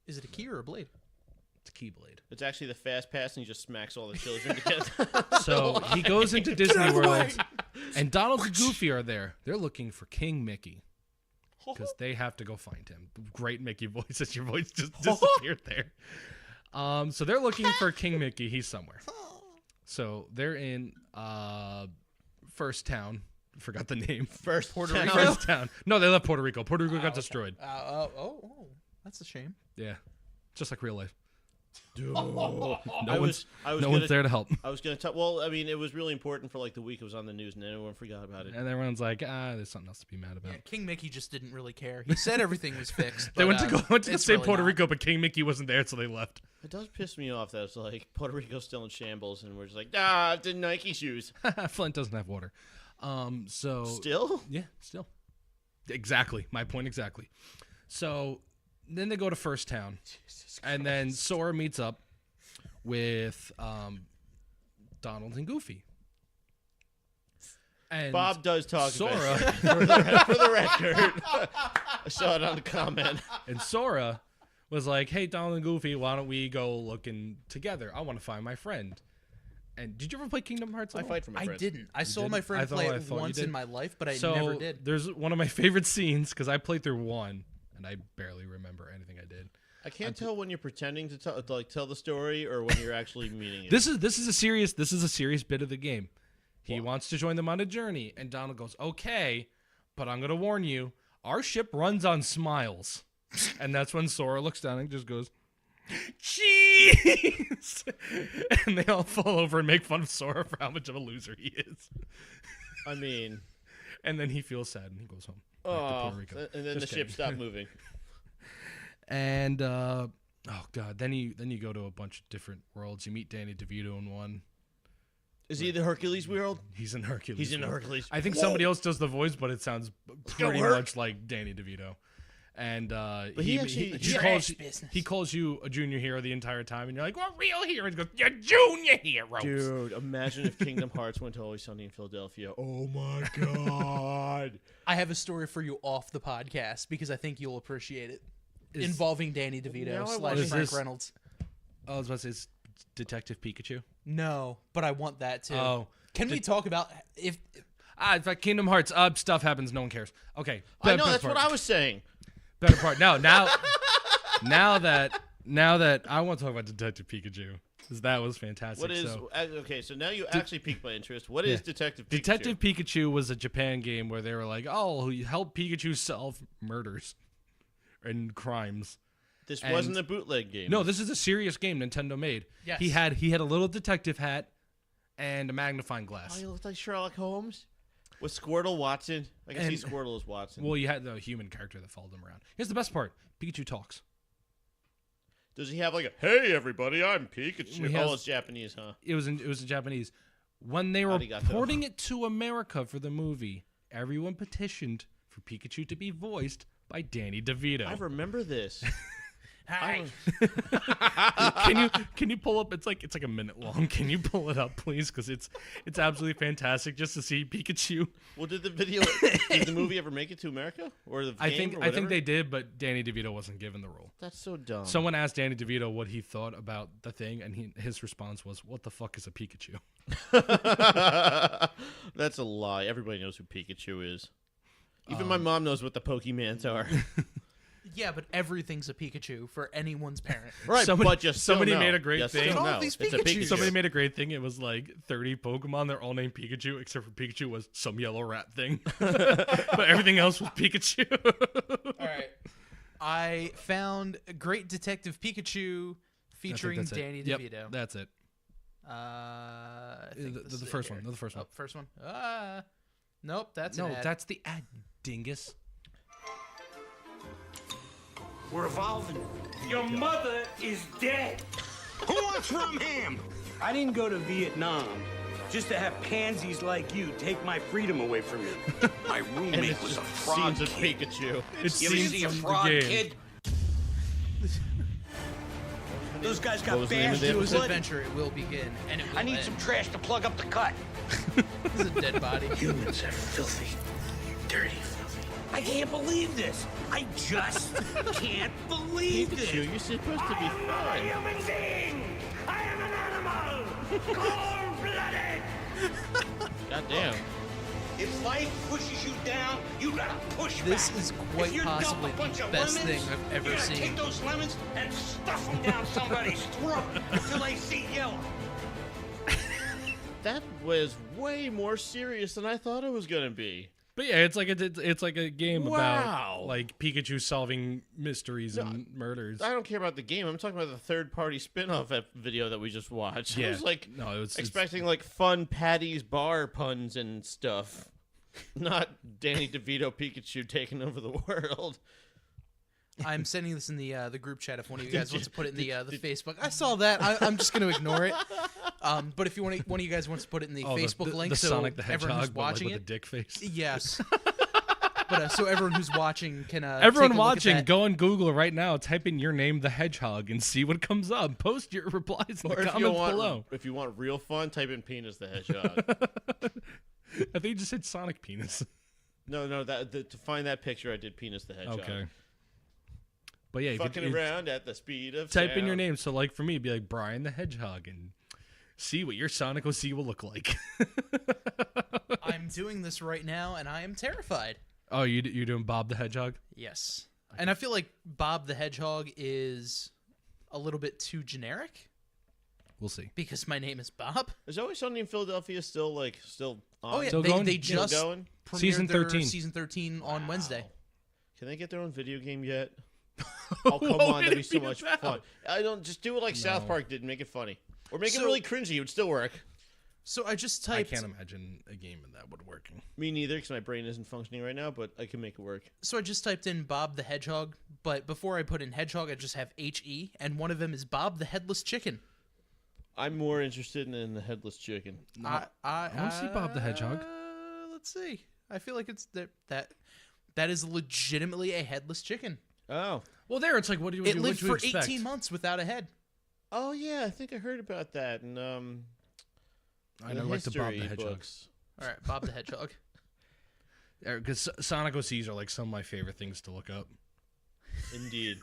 Is it a key or a blade? It's a Keyblade. It's actually the fast pass, and he just smacks all the children together. So he goes into Disney World, and Donald and Goofy are there. They're looking for King Mickey because they have to go find him. Great Mickey voice, as your voice just disappeared there. So they're looking for King Mickey. He's somewhere. So they're in First Town. Forgot the name. First Puerto town. Rico? First Town. No, they left Puerto Rico. Puerto Rico got okay. destroyed. Oh, that's a shame. Yeah, just like real life. Dude. No I one's was one's there to help. I was gonna tell. Well, I mean, it was really important for like the week it was on the news, and everyone forgot about it. And everyone's like, there's something else to be mad about. Yeah, King Mickey just didn't really care. He said everything was fixed. They but, went to it's say really Puerto not. Rico, but King Mickey wasn't there, so they left. It does piss me off that it's like Puerto Rico's still in shambles, and we're just like, the Nike shoes. Flint doesn't have water. So Still? yeah, still. Exactly. My point exactly. So then they go to First Town, and then Sora meets up with Donald and Goofy. And Bob does talk Sora about it. For the record. I saw it on the comment. and Sora was like, "Hey, Donald and Goofy, why don't we go looking together? I want to find my friend." And did you ever play Kingdom Hearts? At I all? fight for my I friends. didn't. I saw didn't? my friend play I it thought you once did. in my life, but I So never did. there's one of my favorite scenes because I played through one and I barely remember anything I did. I can't tell when you're pretending to tell the story or when you're actually meaning it. This is a serious bit of the game. He wants to join them on a journey, and Donald goes, "Okay, but I'm gonna warn you, our ship runs on smiles." And that's when Sora looks down and just goes, "Cheese!" And they all fall over and make fun of Sora for how much of a loser he is. I mean, And then he feels sad and he goes home. Back to oh, Puerto Rico. and then Just the ship kidding. stopped moving. And oh god, then you go to a bunch of different worlds. You meet Danny DeVito in one. Is he the Hercules world? He's in Hercules. He's in world. Hercules. I think somebody else does the voice, but it sounds pretty hurt. much like Danny DeVito. And he actually- he calls business. he calls you a junior hero the entire time, and you're like, "What real hero?" He goes, "You're junior heroes." Dude, imagine if Kingdom Hearts went to Always Sunny in Philadelphia. Oh my god. I have a story for you off the podcast because I think you'll appreciate it. Is- Involving Danny Now DeVito I slash want- Is Frank this- Reynolds. I was about to say, it's Detective Pikachu. No, but I want that too. Oh, Can we talk about if in fact, Kingdom Hearts. Stuff happens. No one cares. Okay, I know, that's what I was saying. Better part. Now that I want to talk about Detective Pikachu. That was fantastic. What is okay? So now you actually piqued my interest. What is Detective Pikachu? Detective Pikachu was a Japan game where they were like, "Oh, you help Pikachu solve murders and crimes." This wasn't a bootleg game. No, this is a serious game Nintendo made. Yes. He had a little detective hat and a magnifying glass. Oh, you look like Sherlock Holmes with Squirtle Watson. I can see Squirtle as Watson. Well, you had the human character that followed him around. Here's the best part: Pikachu talks. Does he have like a "Hey everybody, I'm Pikachu"? It's Japanese, huh? It was in Japanese. When they were porting it to America for the movie, everyone petitioned for Pikachu to be voiced by Danny DeVito. I remember this. Hi. Can you pull up? It's like a minute long. Can you pull it up, please? Because it's absolutely fantastic just to see Pikachu. Well, did the movie ever make it to America or the game? I think they did, but Danny DeVito wasn't given the role. That's so dumb. Someone asked Danny DeVito what he thought about the thing, and his response was, "What the fuck is a Pikachu?" That's a lie. Everybody knows who Pikachu is. Even my mom knows what the Pokemans are. Yeah, but everything's a Pikachu for anyone's parent. Right, but just somebody made a great thing. All these Pikachus. Somebody made a great thing. It was like 30 Pokemon. They're all named Pikachu, except for Pikachu was some yellow rat thing. But everything else was Pikachu. All right. I found Great Detective Pikachu featuring Danny DeVito. Yep, that's it. The first one. The first one. Oh, first one. Nope, that's no, an ad. that's the ad, dingus. We're evolving. Your mother is dead. Who wants rum ham? I didn't go to Vietnam just to have pansies like you take my freedom away from me. My roommate was a frog scenes of kid. Pikachu. It's You ever scenes see a from the frog game. kid? Those guys What got was the name of the bashed His blood. adventure, it will begin, and it will I need end. some trash to plug up the cut. This is a dead body. Humans are filthy. Dirty filthy. I can't believe this. I just can't believe this. Pikachu, you're supposed to be I'm not a fine. human being. I am an animal. Cold-blooded. Goddamn. If life pushes you down, you gotta push This back. is If quite you're possibly dealt a bunch the of best lemons, thing I've you ever gotta seen. Take those lemons and stuff them down somebody's throat until they see yellow. That was way more serious than I thought it was gonna be. But yeah, it's like a game Wow. about like Pikachu solving mysteries and murders. I don't care about the game. I'm talking about the third-party spin-off video that we just watched. I was like, expecting like fun Patty's Bar puns and stuff, not Danny DeVito Pikachu taking over the world. I'm sending this in the group chat if one of you guys wants to put it in the Facebook. I saw that. I'm just going to ignore it. But if you one of you guys wants to put it in the Facebook link, the so Sonic the everyone who's Hedgehog, but like watching with a it, dick face. yes. But so everyone who's watching can Everyone take a look at watching, that. go on Google right now, type in your name, the Hedgehog, and see what comes up. Post your replies in the comments below. If you want real fun, type in Penis the Hedgehog. I think you just said Sonic Penis. No, to find that picture, I did Penis the Hedgehog. Okay. But yeah, Fucking around at the speed of type in sound. your name. So like for me, it'd be like Brian the Hedgehog, and see what your Sonic OC will look like. I'm doing this right now, and I am terrified. Oh, you're doing Bob the Hedgehog? Yes. And I feel like Bob the Hedgehog is a little bit too generic We'll see. because my name is Bob. Is Always Sunny in Philadelphia still on? Oh yeah, Still going? they just Still going? premiered Season their 13. Season 13 on Wednesday. Can they get their own video game yet? Oh, come on, that'd be so much fun. I don't just do it like South Park did and make it funny. Or make it really cringy, it would still work. So I just I typed. can't imagine a game that would work. Me neither, because my brain isn't functioning right now, but I can make it work. So I just typed in Bob the Hedgehog, but before I put in Hedgehog, I just have HE, and one of them is Bob the Headless Chicken. I'm more interested in the headless chicken. I wanna see Bob the Hedgehog. Let's see. I feel like it's that is legitimately a headless chicken. Oh. Well, there it's like, what do you It lived for expect? 18 months without a head. Oh, yeah, I think I heard about that. And, I never liked the Bob the history Hedgehog. books. All right, Bob the Hedgehog. Because Sonic OCs are like some of my favorite things to look up. Indeed.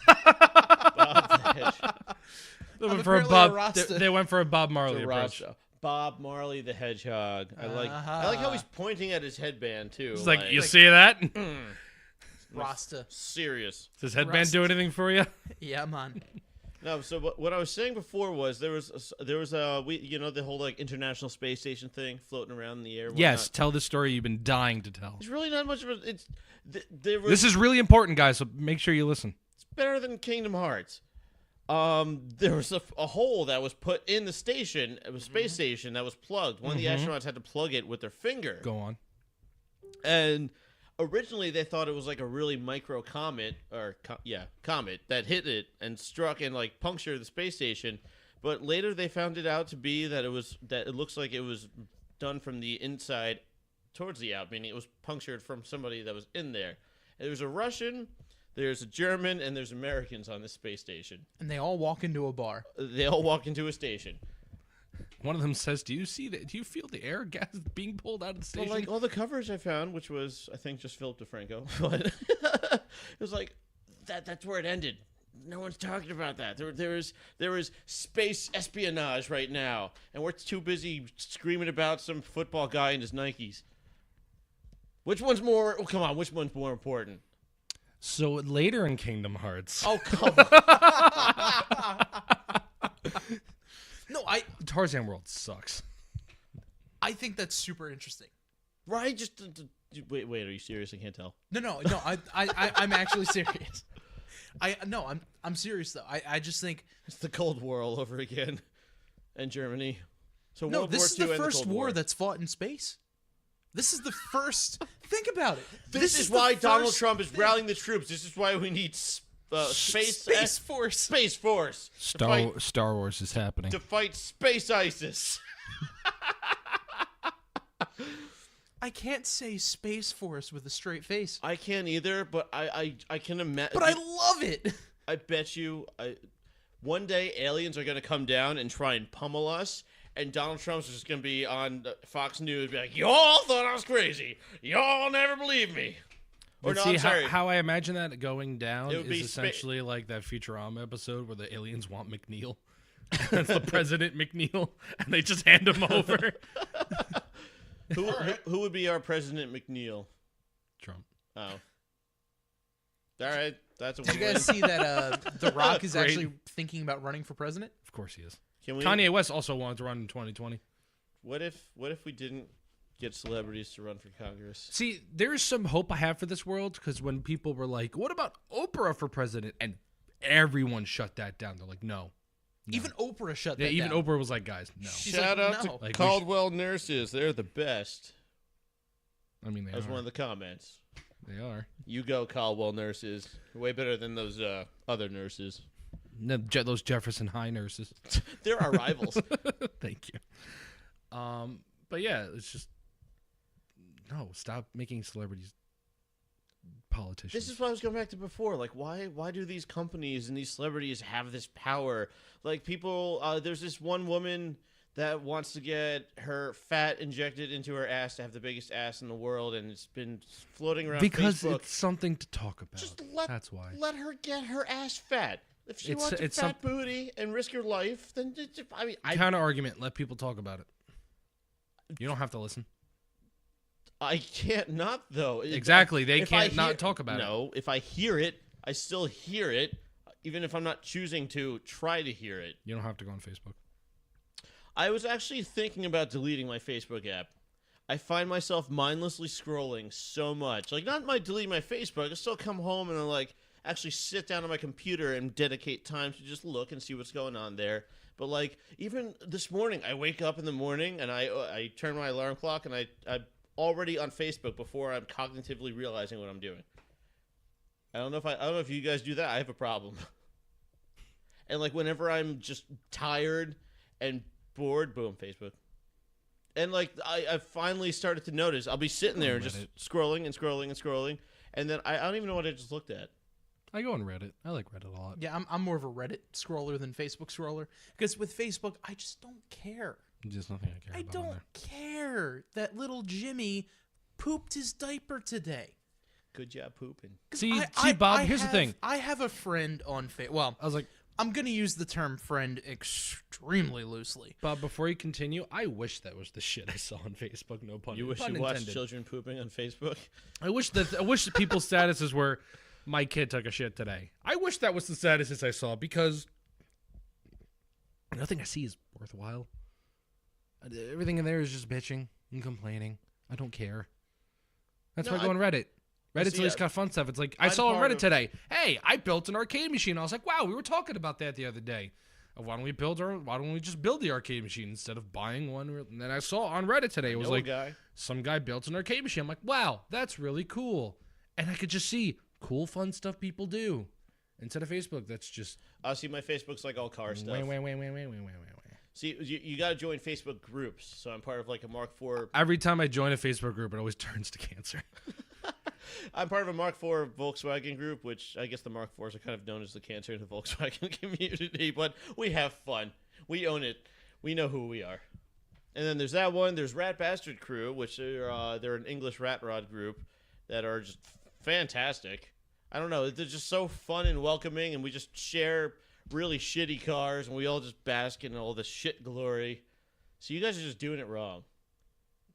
Bob the Hedgehog. They I'm went for a apparently a Bob. Rasta. They went for a Bob Marley The approach. Rasta. Bob Marley the Hedgehog. I like how he's pointing at his headband too. It's like, you see that? Rasta. serious. Does his headband Rust. do anything for you? Yeah, man. No, so what I was saying before was there was the whole like International Space Station thing floating around in the air. Yes, tell the story you've been dying to tell. It's really not much of a. This is really important, guys. So make sure you listen. It's better than Kingdom Hearts. There was a hole that was put in the station. It was a space station that was plugged. One of the astronauts had to plug it with their finger. Go on. And originally they thought it was like a really micro comet comet that hit it and struck and like punctured the space station. But later they found it out to be that it looks like it was done from the inside towards the out, meaning it was punctured from somebody that was in there. And there's a Russian, there's a German, and there's Americans on this space station. And they all walk into a bar. They all walk into a station. One of them says, "Do you see that? Do you feel the air gas being pulled out of the station?" Well, like all the coverage I found, which was I think just Philip DeFranco, but it was like that's where it ended. No one's talking about that. There is space espionage right now, and we're too busy screaming about some football guy and his Nikes. Which one's more? Oh, come on, which one's more important? So later in Kingdom Hearts, Oh, come on. No, Tarzan World sucks. I think that's super interesting. Right? Just wait. Are you serious? I can't tell. No. I'm actually serious. I'm serious though. I just think It's the Cold War all over again, and Germany. So no. World This War is II the and first Cold war that's fought in space. This is the first. Think about it. This is the why Donald first Trump is thing. rallying the troops. This is why we need Space Force. Space Force Star Wars is happening. to fight Space ISIS. I can't say Space Force with a straight face, I can't either, but I can imagine. but I love it. I bet you one day aliens are going to come down and try and pummel us, and Donald Trump's just going to be on Fox News be like, y'all thought I was crazy. Y'all never believed me. Or But no, see, I'm sorry. how I imagine that going down It would be is essentially like that Futurama episode where the aliens want McNeil. That's the President McNeil, and they just hand him over. Who would be our President McNeil? Trump. Oh. All right. That's a Did you win-win. guys see that The Rock is Great. actually thinking about running for president? Of course he is. Can we, Kanye West also wanted to run in 2020. What if we didn't get celebrities to run for Congress? See, there's some hope I have for this world because when people were like, "What about Oprah for president?" and everyone shut that down. They're like, "No." Even Oprah shut Yeah, that even down. Oprah was like, "Guys, no." She's Shout like, out no. to Like, Caldwell nurses. They're the best. I mean, they That was are. one of the comments. They are. You go, Caldwell nurses. Way better than those other nurses. No, those Jefferson High nurses. They're our rivals. Thank you. But yeah, it's just no. Stop making celebrities politicians. This is what I was going back to before. Like, why do these companies and these celebrities have this power? Like, people, there's this one woman that wants to get her fat injected into her ass to have the biggest ass in the world, and it's been floating around because Facebook. it's something to talk about. That's why. Let her get her ass fat. If she wants a it's fat booty and risk her life, then I Counter argument. Let people talk about it. You don't have to listen. I can't not though. Exactly. They If can't I not hear- talk about it. No, if I hear it, I still hear it, even if I'm not choosing to try to hear it. You don't have to go on Facebook. I was actually thinking about deleting my Facebook app. I find myself mindlessly scrolling so much. Like, not deleting my Facebook. I still come home and like actually sit down on my computer and dedicate time to just look and see what's going on there. But like, even this morning, I wake up in the morning and I turn my alarm clock and I'm already on Facebook before I'm cognitively realizing what I'm doing. I don't know if you guys do that. I have a problem. And like, whenever I'm just tired and bored, boom, Facebook. And like, I finally started to notice, I'll be sitting there just scrolling and scrolling and scrolling, and then I don't even know what I just looked at. I go on Reddit. I like Reddit a lot. Yeah, I'm more of a Reddit scroller than Facebook scroller because with Facebook, I just don't care. There's nothing I care I about on don't there. care that little Jimmy pooped his diaper today. Good job pooping. See, Bob, here's the thing. I have a friend on Facebook. Well, I was like, I'm going to use the term friend extremely loosely. Bob, before you continue, I wish that was the shit I saw on Facebook. No pun. You wish pun you watched intended. children pooping on Facebook? I wish that people's statuses were, my kid took a shit today. I wish that was the statuses I saw because Nothing I see is worthwhile. Everything in there is just bitching and complaining. I don't care. That's why I go on Reddit. Reddit's at least got fun stuff. It's like, I saw on Reddit today, hey, I built an arcade machine. I was like, wow, we were talking about that the other day. Why don't we just build the arcade machine instead of buying one? And then I saw on Reddit today, it was like, some guy built an arcade machine. I'm like, wow, that's really cool. And I could just see cool, fun stuff people do. Instead of Facebook, that's just... see, my Facebook's like all car stuff. Wait. See, you got to join Facebook groups. So I'm part of like a Mark IV. Every time I join a Facebook group, it always turns to cancer. I'm part of a Mark IV Volkswagen group, which I guess the Mark IVs are kind of known as the cancer in the Volkswagen community. But we have fun. We own it. We know who we are. And then there's that one. There's Rat Bastard Crew, which they're an English rat rod group that are just fantastic. I don't know. They're just so fun and welcoming, and we just share really shitty cars, and we all just bask in all this shit glory. So you guys are just doing it wrong.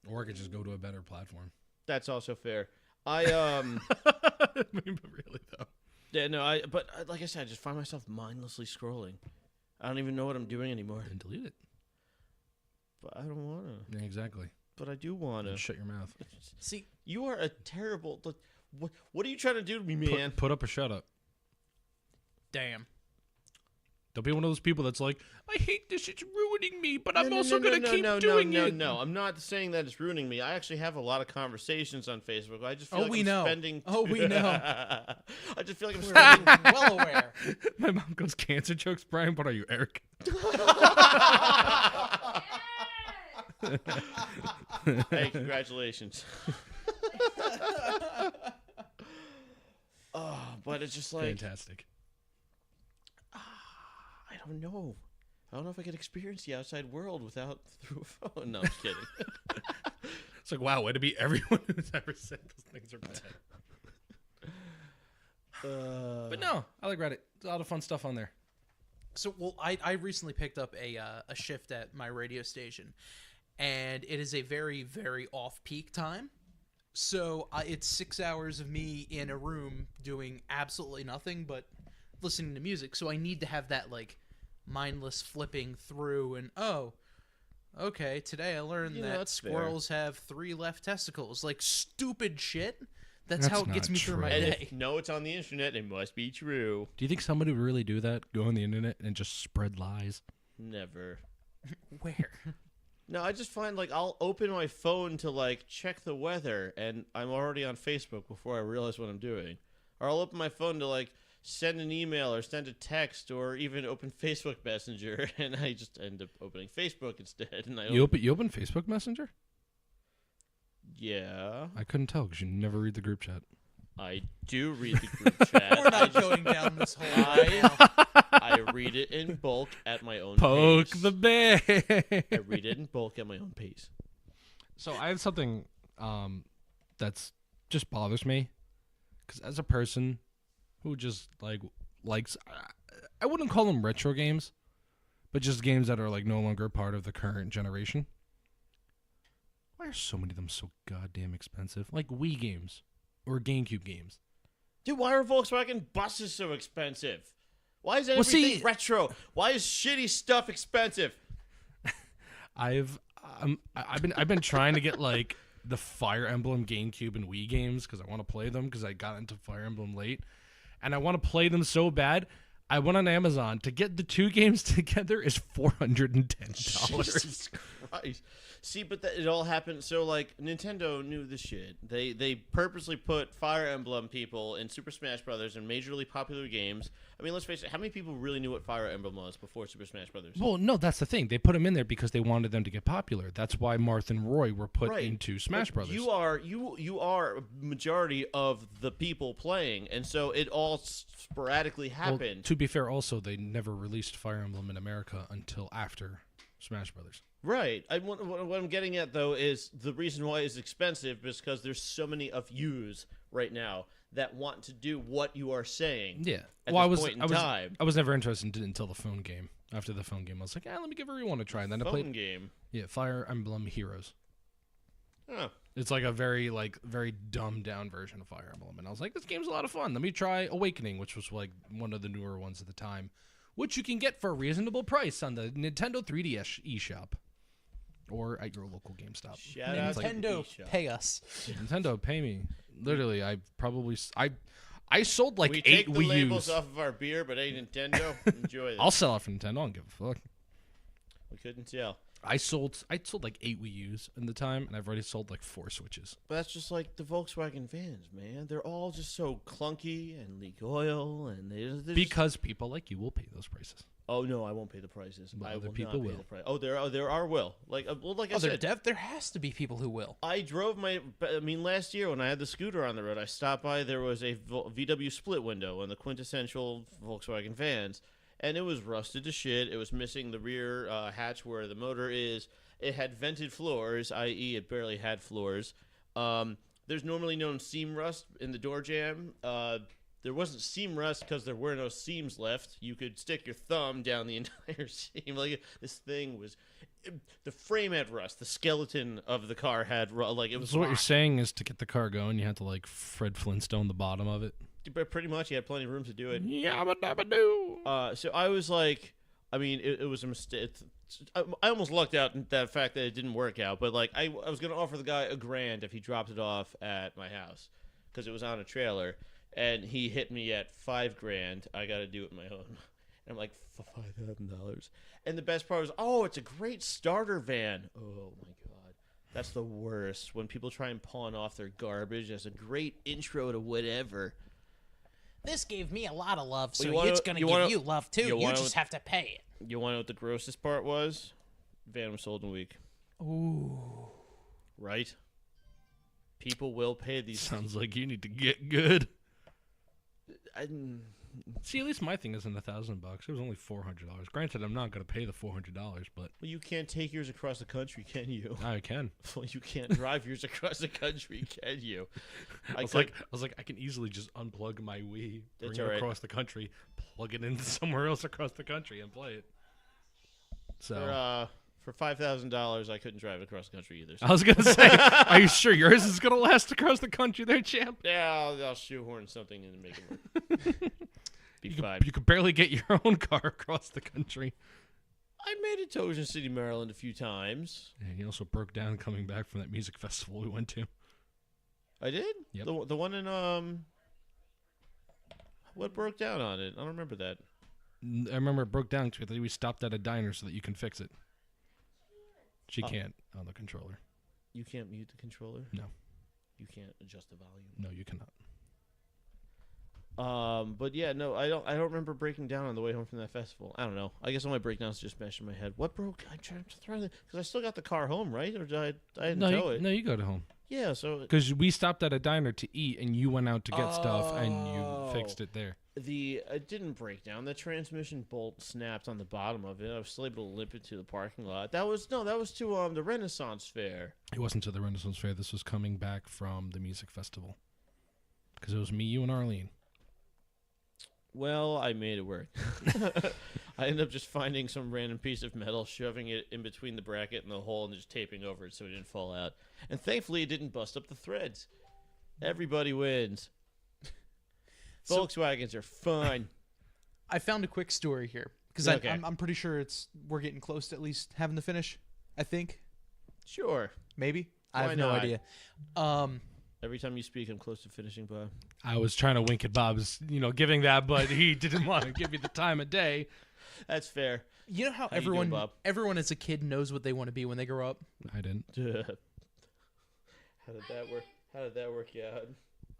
Or I could just go to a better platform. That's also fair. I But really though. Yeah, no. But like I said, I just find myself mindlessly scrolling. I don't even know what I'm doing anymore. Then delete it. But I don't want to. Yeah, exactly. But I do want to. Shut your mouth. See, you are a terrible. What are you trying to do to me, man? Put up or shut up. Damn. Don't be one of those people that's like, I hate this, it's ruining me, but I'm also going to keep doing it. No, I'm not saying that it's ruining me. I actually have a lot of conversations on Facebook. I just feel we know. spending... we know. I just feel like I'm spending... well aware. My mom goes, cancer jokes, Brian? What are you, Eric? Hey, congratulations. Oh, but it's just like... Fantastic. I don't know. I don't know if I could experience the outside world without through a phone. No, I'm just kidding. It's like, wow, way to be everyone who's ever said those things are bad. But no, I like Reddit. There's a lot of fun stuff on there. So, well, I recently picked up a shift at my radio station, and it is a very, very off-peak time. So it's 6 hours of me in a room doing absolutely nothing but listening to music. So I need to have that, like, mindless flipping through and, oh, okay, today I learned that squirrels have 3 left testicles. Like, stupid shit. That's how it gets me through my day. If it's on the internet, it must be true. Do you think somebody would really do that? Go on the internet and just spread lies? Never. Where? No, I just find, like, I'll open my phone to, like, check the weather, and I'm already on Facebook before I realize what I'm doing. Or I'll open my phone to, like, send an email or send a text or even open Facebook Messenger, and I just end up opening Facebook instead. And You open Facebook Messenger? Yeah. I couldn't tell because you never read the group chat. I do read the group chat. We're not going down this whole I read it in bulk at my own Poke pace. the bear. I read it in bulk at my own pace. So I have something that's just bothers me because as a person who just likes, I wouldn't call them retro games, but just games that are like no longer part of the current generation. Why are so many of them so goddamn expensive? Like Wii games or GameCube games. Dude, why are Volkswagen buses so expensive? Why is everything retro? Why is shitty stuff expensive? I've been trying to get like the Fire Emblem GameCube and Wii games because I want to play them because I got into Fire Emblem late. And I want to play them so bad, I went on Amazon. To get the 2 games together is $410. Jesus Christ. See, but it all happened. So, like, Nintendo knew this shit. They purposely put Fire Emblem people in Super Smash Brothers and majorly popular games. I mean, let's face it. How many people really knew what Fire Emblem was before Super Smash Brothers? Well, no, that's the thing. They put them in there because they wanted them to get popular. That's why Marth and Roy were put into Smash Brothers. You are a majority of the people playing, and so it all sporadically happened. Well, to be fair, also, they never released Fire Emblem in America until after Smash Brothers. Right. What I'm getting at, though, is the reason why it's expensive is because there's so many of yous right now that want to do what you are saying. Yeah. At this point in time. I was never interested until the phone game. After the phone game, I was like, let me give everyone a try. And then I played game. Yeah, Fire Emblem Heroes. Oh. It's like a very dumbed down version of Fire Emblem, and I was like, this game's a lot of fun. Let me try Awakening, which was like one of the newer ones at the time, which you can get for a reasonable price on the Nintendo 3DS eShop or at your local GameStop. Shout out to Nintendo, eShop. pay us. Nintendo, pay me. Literally, I sold like We 8 take the Wii labels U's. off of our beer, but hey, Nintendo, enjoy this. I'll sell it for Nintendo. I don't give a fuck. We couldn't tell. I sold like 8 Wii U's in the time, and I've already sold like 4 Switches. But that's just like the Volkswagen vans, man. They're all just so clunky and leak oil, and they're just... Because people like you will pay those prices. Oh no, I won't pay the prices. But I other will people not pay will. the price. Oh, there are will. Like like I Oh, said, there has to be people who will. I drove last year when I had the scooter on the road, I stopped by. There was a VW split window on the quintessential Volkswagen vans, and it was rusted to shit. It was missing the rear hatch where the motor is. It had vented floors, i.e., it barely had floors. There's normally known seam rust in the door jamb. There wasn't seam rust because there were no seams left. You could stick your thumb down the entire seam. Like, this thing was... The frame had rust. The skeleton of the car had rust. Like, it was... So what you're saying is to get the car going, you had to like Fred Flintstone the bottom of it? But pretty much, you had plenty of room to do it. Yabba dabba doo. So I was like... I mean, it was a mistake. I almost lucked out in that fact that it didn't work out. But, like, I was going to offer the guy $1,000 if he dropped it off at my house. Because it was on a trailer. And he hit me at $5,000. I got to do it my own. And I'm like, $5,000. And the best part was, oh, it's a great starter van. Oh my god, that's the worst. When people try and pawn off their garbage as a great intro to whatever. This gave me a lot of love, so Well, it's going to give you love too. You just have to pay it. You want to know what the grossest part was? Van was sold in a week. Ooh. Right? People will pay these. Sounds like you need to get good. I, See, at least my thing isn't $1,000. It was only $400. Granted, I'm not going to pay the $400, but well, you can't take yours across the country, can you? I can. Well, you can't drive yours across the country, can you? I was like, I can easily just unplug my Wii, bring That's it all right. across the country, plug it into somewhere else across the country, and play it. So For $5,000, I couldn't drive across the country either. So. I was gonna say, are you sure yours is gonna last across the country, there, champ? Yeah, I'll shoehorn something in to make it work. Be fine. You could barely get your own car across the country. I made it to Ocean City, Maryland a few times. And he also broke down coming back from that music festival we went to. I did? Yep. The one in, what broke down on it? I don't remember that. I remember it broke down because we stopped at a diner so that you can fix it. She can't on the controller. You can't mute the controller? No. You can't adjust the volume? No, you cannot. But yeah, no, I don't remember breaking down on the way home from that festival. I don't know. I guess all my breakdowns just mesh in my head. What broke? I'm trying to throw it because I still got the car home, right? Or did I didn't tow it? No, you go to home. Yeah, so Because we stopped at a diner to eat, and you went out to get stuff, and you fixed it there. it didn't break down. The transmission bolt snapped on the bottom of it. I was still able to limp it to the parking lot. That was to the Renaissance Fair. It wasn't to the Renaissance Fair. This was coming back from the music festival. Because it was me, you, and Arlene. Well, I made it work. I ended up just finding some random piece of metal, shoving it in between the bracket and the hole, and just taping over it so it didn't fall out. And thankfully, it didn't bust up the threads. Everybody wins. Volkswagens are fun. I found a quick story here because Okay. I'm pretty sure we're getting close to at least having the finish. I think Sure. maybe. I Why have no not? idea. Every time you speak, I'm close to finishing, Bob. I was trying to wink at Bob's, giving that, but he didn't want to give you the time of day. That's fair. You know how you doing, Bob? everyone as a kid knows what they want to be when they grow up? I didn't. How did that work? How did that work out?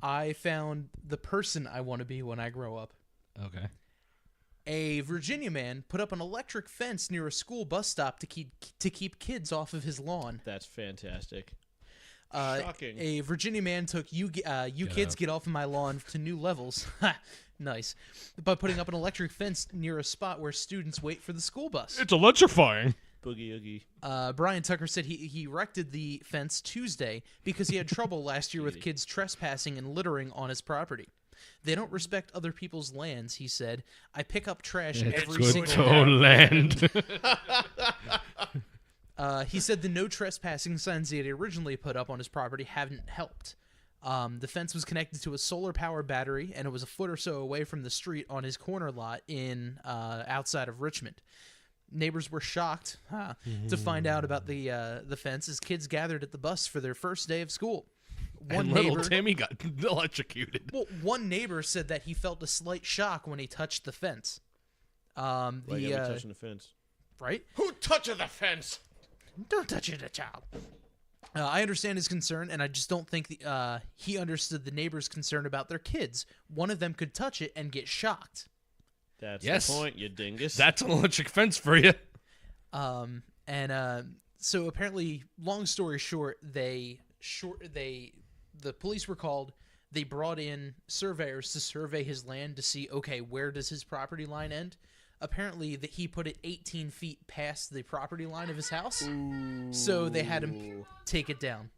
I found the person I want to be when I grow up. Okay. A Virginia man put up an electric fence near a school bus stop to keep kids off of his lawn. That's fantastic. Shocking. A Virginia man took you kids out. get off of my lawn to new levels. Nice. By putting up an electric fence near a spot where students wait for the school bus. It's electrifying. Boogie Oogie. Brian Tucker said he erected the fence Tuesday because he had trouble last year with kids trespassing and littering on his property. They don't respect other people's lands, he said. I pick up trash every Good single to day. land. He said the no trespassing signs he had originally put up on his property haven't helped. The fence was connected to a solar power battery, and it was a foot or so away from the street on his corner lot in outside of Richmond. Neighbors were shocked to find out about the fence as kids gathered at the bus for their first day of school. And little Timmy got electrocuted. Well, one neighbor said that he felt a slight shock when he touched the fence. Touching the fence. Right? Who touches the fence? Don't touch it, child. I understand his concern, and I just don't think he understood the neighbor's concern about their kids. One of them could touch it and get shocked. That's the point, you dingus. That's an electric fence for you. So apparently, long story short, the police were called. They brought in surveyors to survey his land to see, okay, where does his property line end? Apparently, that he put it 18 feet past the property line of his house, so they had him take it down.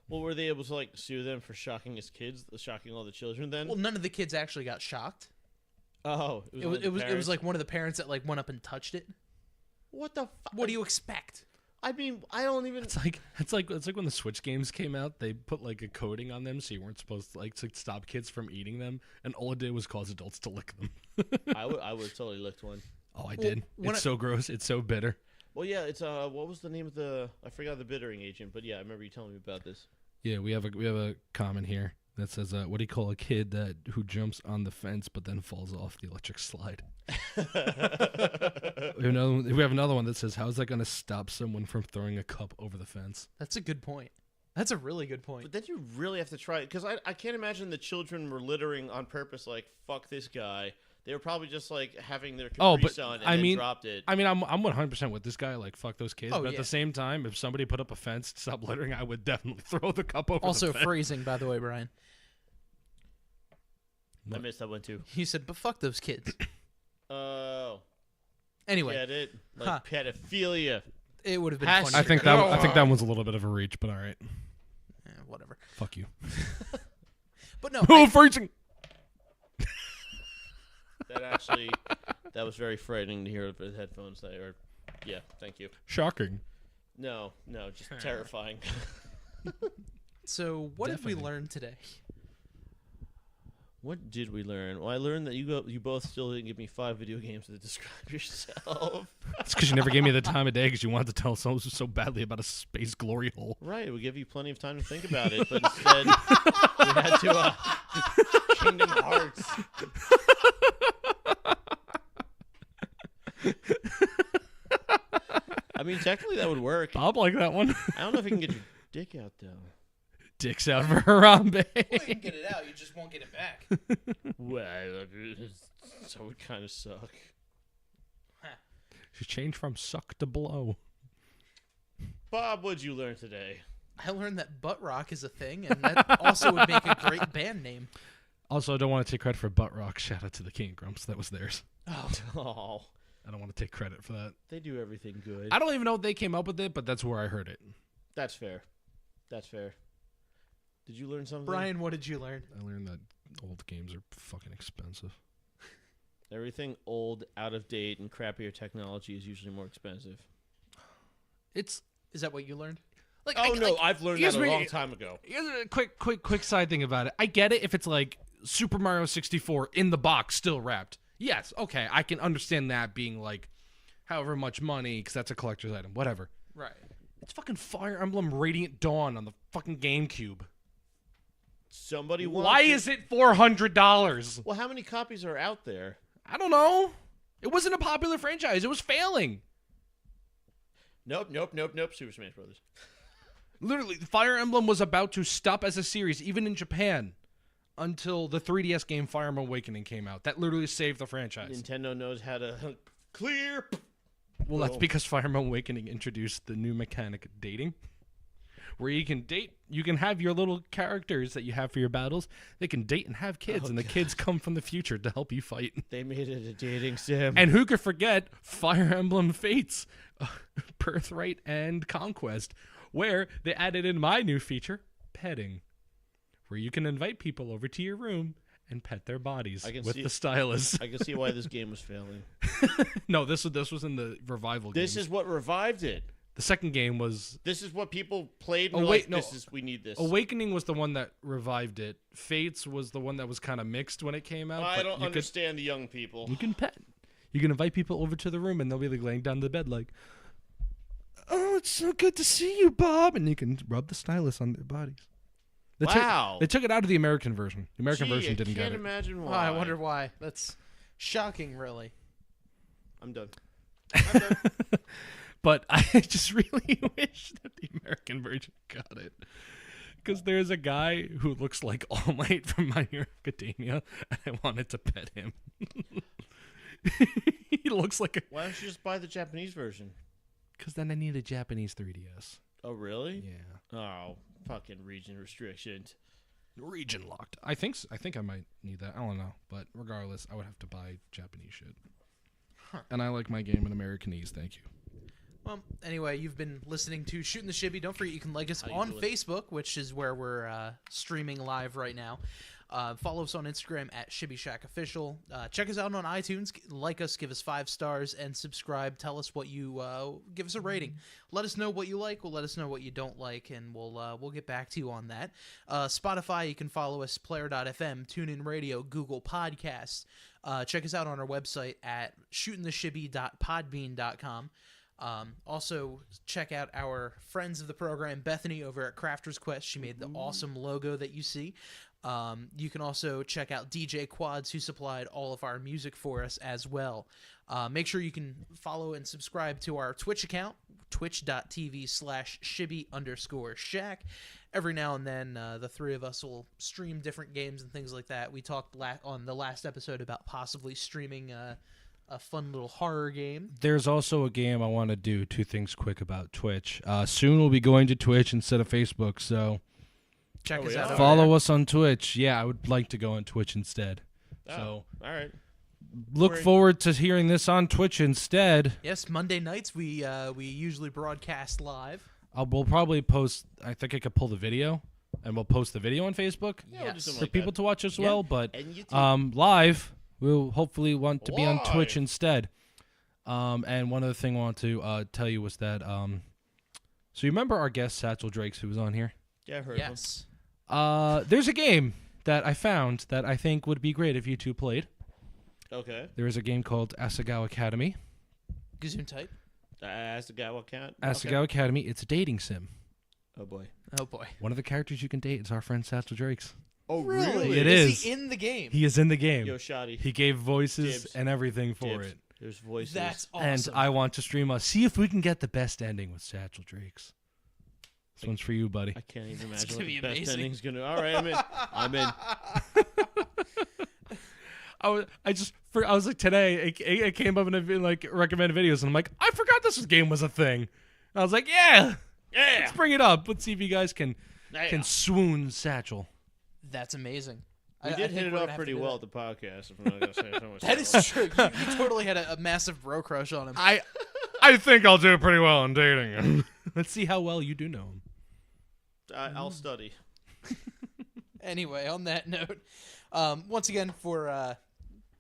Well, were they able to like sue them for shocking his kids, shocking all the children? Then, Well, none of the kids actually got shocked. oh, It was like one of the parents that like went up and touched it. what the? What do you expect? I mean, I don't even. It's like when the Switch games came out. They put like a coating on them so you weren't supposed to stop kids from eating them, and all it did was cause adults to lick them. I would have totally licked one. Oh, I did. when It's so gross. It's so bitter. Well, yeah, it's what was the name of the? I forgot the bittering agent, but yeah, I remember you telling me about this. Yeah, we have a comment here that says, "What do you call a kid who jumps on the fence but then falls off the electric slide?" we have another one that says, "How is that going to stop someone from throwing a cup over the fence?" That's a good point. That's a really good point. But then you really have to try it because I can't imagine the children were littering on purpose. Like fuck this guy. They were probably just like having their Capri Sun and then dropped it. I mean, I'm 100% with this guy. Like, fuck those kids. Oh, but at yeah. the same time, if somebody put up a fence to stop littering, I would definitely throw the cup over Also, the fence. phrasing, by the way, Brian. I missed that one too. You said, but fuck those kids. Oh, Anyway, get it? Like pedophilia. it would have been Hashtag- funny. I think that one's a little bit of a reach, but all right. Whatever. Fuck you. But no, Oh, freezing. That was very frightening to hear over the headphones. Yeah, thank you. Shocking. No, just terrifying. so what have we Definitely. learned today? What did we learn? Well, I learned that you both still didn't give me 5 video games to describe yourself. It's because you never gave me the time of day because you wanted to tell so badly about a space glory hole. Right, it would give you plenty of time to think about it, but instead we had to Kingdom Hearts. I mean, technically that would work. Bob like that one. I don't know if you can get your dick out though. Dicks out for Harambe. You can get it out, you just won't get it back. Well, so it would kind of suck. You change from suck to blow. Bob, what'd you learn today? I learned that butt rock is a thing, and that also would make a great band name. Also, I don't want to take credit for Butt Rock. Shout out to the King Grumps. That was theirs. Oh, I don't want to take credit for that. they do everything good. I don't even know if they came up with it, but that's where I heard it. That's fair. Did you learn something? Brian, what did you learn? I learned that old games are fucking expensive. Everything old, out of date, and crappier technology is usually more expensive. It's Is that what you learned? like I've learned that a long time ago. Here's a quick side thing about it. I get it if it's like Super Mario 64 in the box, still wrapped. Yes, okay, I can understand that being like however much money because that's a collector's item, whatever. Right. It's fucking Fire Emblem Radiant Dawn on the fucking GameCube. Somebody wants Why it. is it $400? Well, how many copies are out there? I don't know. It wasn't a popular franchise. It was failing. Nope. Super Smash Brothers. Literally, Fire Emblem was about to stop as a series, even in Japan, until the 3DS game Fire Emblem Awakening came out. That literally saved the franchise. Nintendo knows how to clear. Well, that's because Fire Emblem Awakening introduced the new mechanic dating, where you can date. You can have your little characters that you have for your battles. They can date and have kids, and the kids come from the future to help you fight. They made it a dating sim. And who could forget Fire Emblem Fates, Birthright and Conquest, where they added in my new feature, petting, where you can invite people over to your room and pet their bodies with the stylus. I can see why this game was failing. No, this was in the revival. This games. is what revived it. The second game was This is what people played. And Oh, were wait, like, no. we need this. Awakening was the one that revived it. Fates was the one that was kind of mixed when it came out. I but don't you understand the young people. You can pet. You can invite people over to the room, and they'll be like laying down the bed, like, "Oh, it's so good to see you, Bob," and you can rub the stylus on their bodies. Wow. They took it out of the American version. The American version didn't I get can't it. imagine Oh, why. I wonder why. That's shocking, really. I'm done. But I just really wish that the American version got it. Because there's a guy who looks like All Might from My Hero Academia, and I wanted to pet him. He looks like a... Why don't you just buy the Japanese version? Because then I need a Japanese 3DS. Oh, really? Yeah. Oh, fucking region restrictions. Region locked. I think I might need that. I don't know. But regardless, I would have to buy Japanese shit. Huh. And I like my game in Americanese. Thank you. Well, anyway, you've been listening to Shootin' the Shibby. Don't forget you can like us How you on doing? Facebook, which is where we're streaming live right now. Follow us on Instagram at Shibby Shack Official. Check us out on iTunes. Like us, give us 5 stars, and subscribe. Tell us what you give us a rating. Let us know what you like. We'll let us know what you don't like, and we'll get back to you on that. Spotify, you can follow us. Player.fm, TuneIn Radio, Google Podcasts. Check us out on our website at shootintheshibby.podbean.com. Also, check out our friends of the program, Bethany, over at Crafter's Quest. She made the awesome logo that you see. You can also check out DJ Quads, who supplied all of our music for us as well. Make sure you can follow and subscribe to our Twitch account, twitch.tv/shibby_shack. Every now and then, the three of us will stream different games and things like that. We talked on the last episode about possibly streaming a fun little horror game. There's also a game I want to do. 2 things quick about Twitch. Soon we'll be going to Twitch instead of Facebook, so Check us yeah? out. over follow there. us on Twitch. Yeah, I would like to go on Twitch instead. Oh, So all right. look We're- forward to hearing this on Twitch instead. Yes, Monday nights we usually broadcast live. We'll probably post. I think I could pull the video, and we'll post the video on Facebook Yeah, we'll do Yes. something for like people that. to watch as Yeah. well. But And YouTube. live, we'll hopefully want to be on Twitch Live. instead. And one other thing I want to tell you was that so you remember our guest Satchel Drakes who was on here? Yeah, I heard of him. Yes. There's a game that I found that I think would be great if you two played. Okay. There is a game called Asagao Academy. Gazoon type. Ask the guy what count. Asagao Academy. It's a dating sim. Oh boy. Oh boy. One of the characters you can date is our friend Satchel Drakes. Oh Really? It is is. he in the game? He is in the game. Yo, Shoddy. He gave voices Dibs. and everything for Dibs. it. There's voices. That's awesome. And I want to stream us. See if we can get the best ending with Satchel Drakes. This one's for you, buddy. I can't even It's imagine gonna what be the best amazing. ending's gonna. All right, I'm in. I'm in. I was like today it came up in like recommended videos and I'm like I forgot this game was a thing. I was like yeah, let's bring it up. Let's see if you guys can swoon Satchel. That's amazing. We I did think hit it we're off gonna have pretty to do well that. at the podcast. If I'm not gonna say so much. That is true. You totally had a massive bro crush on him. I think I'll do pretty well in dating him. Let's see how well you do know him. I'll study. Anyway, on that note, once again, for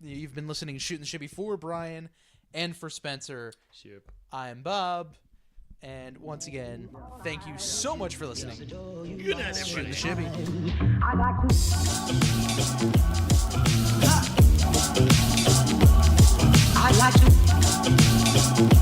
you've been listening to Shootin' the Shibby for Brian and for Spencer. Sure. I'm Bob, and once again, thank you so much for listening. Good night, Shootin' everybody. the Shibby. I like to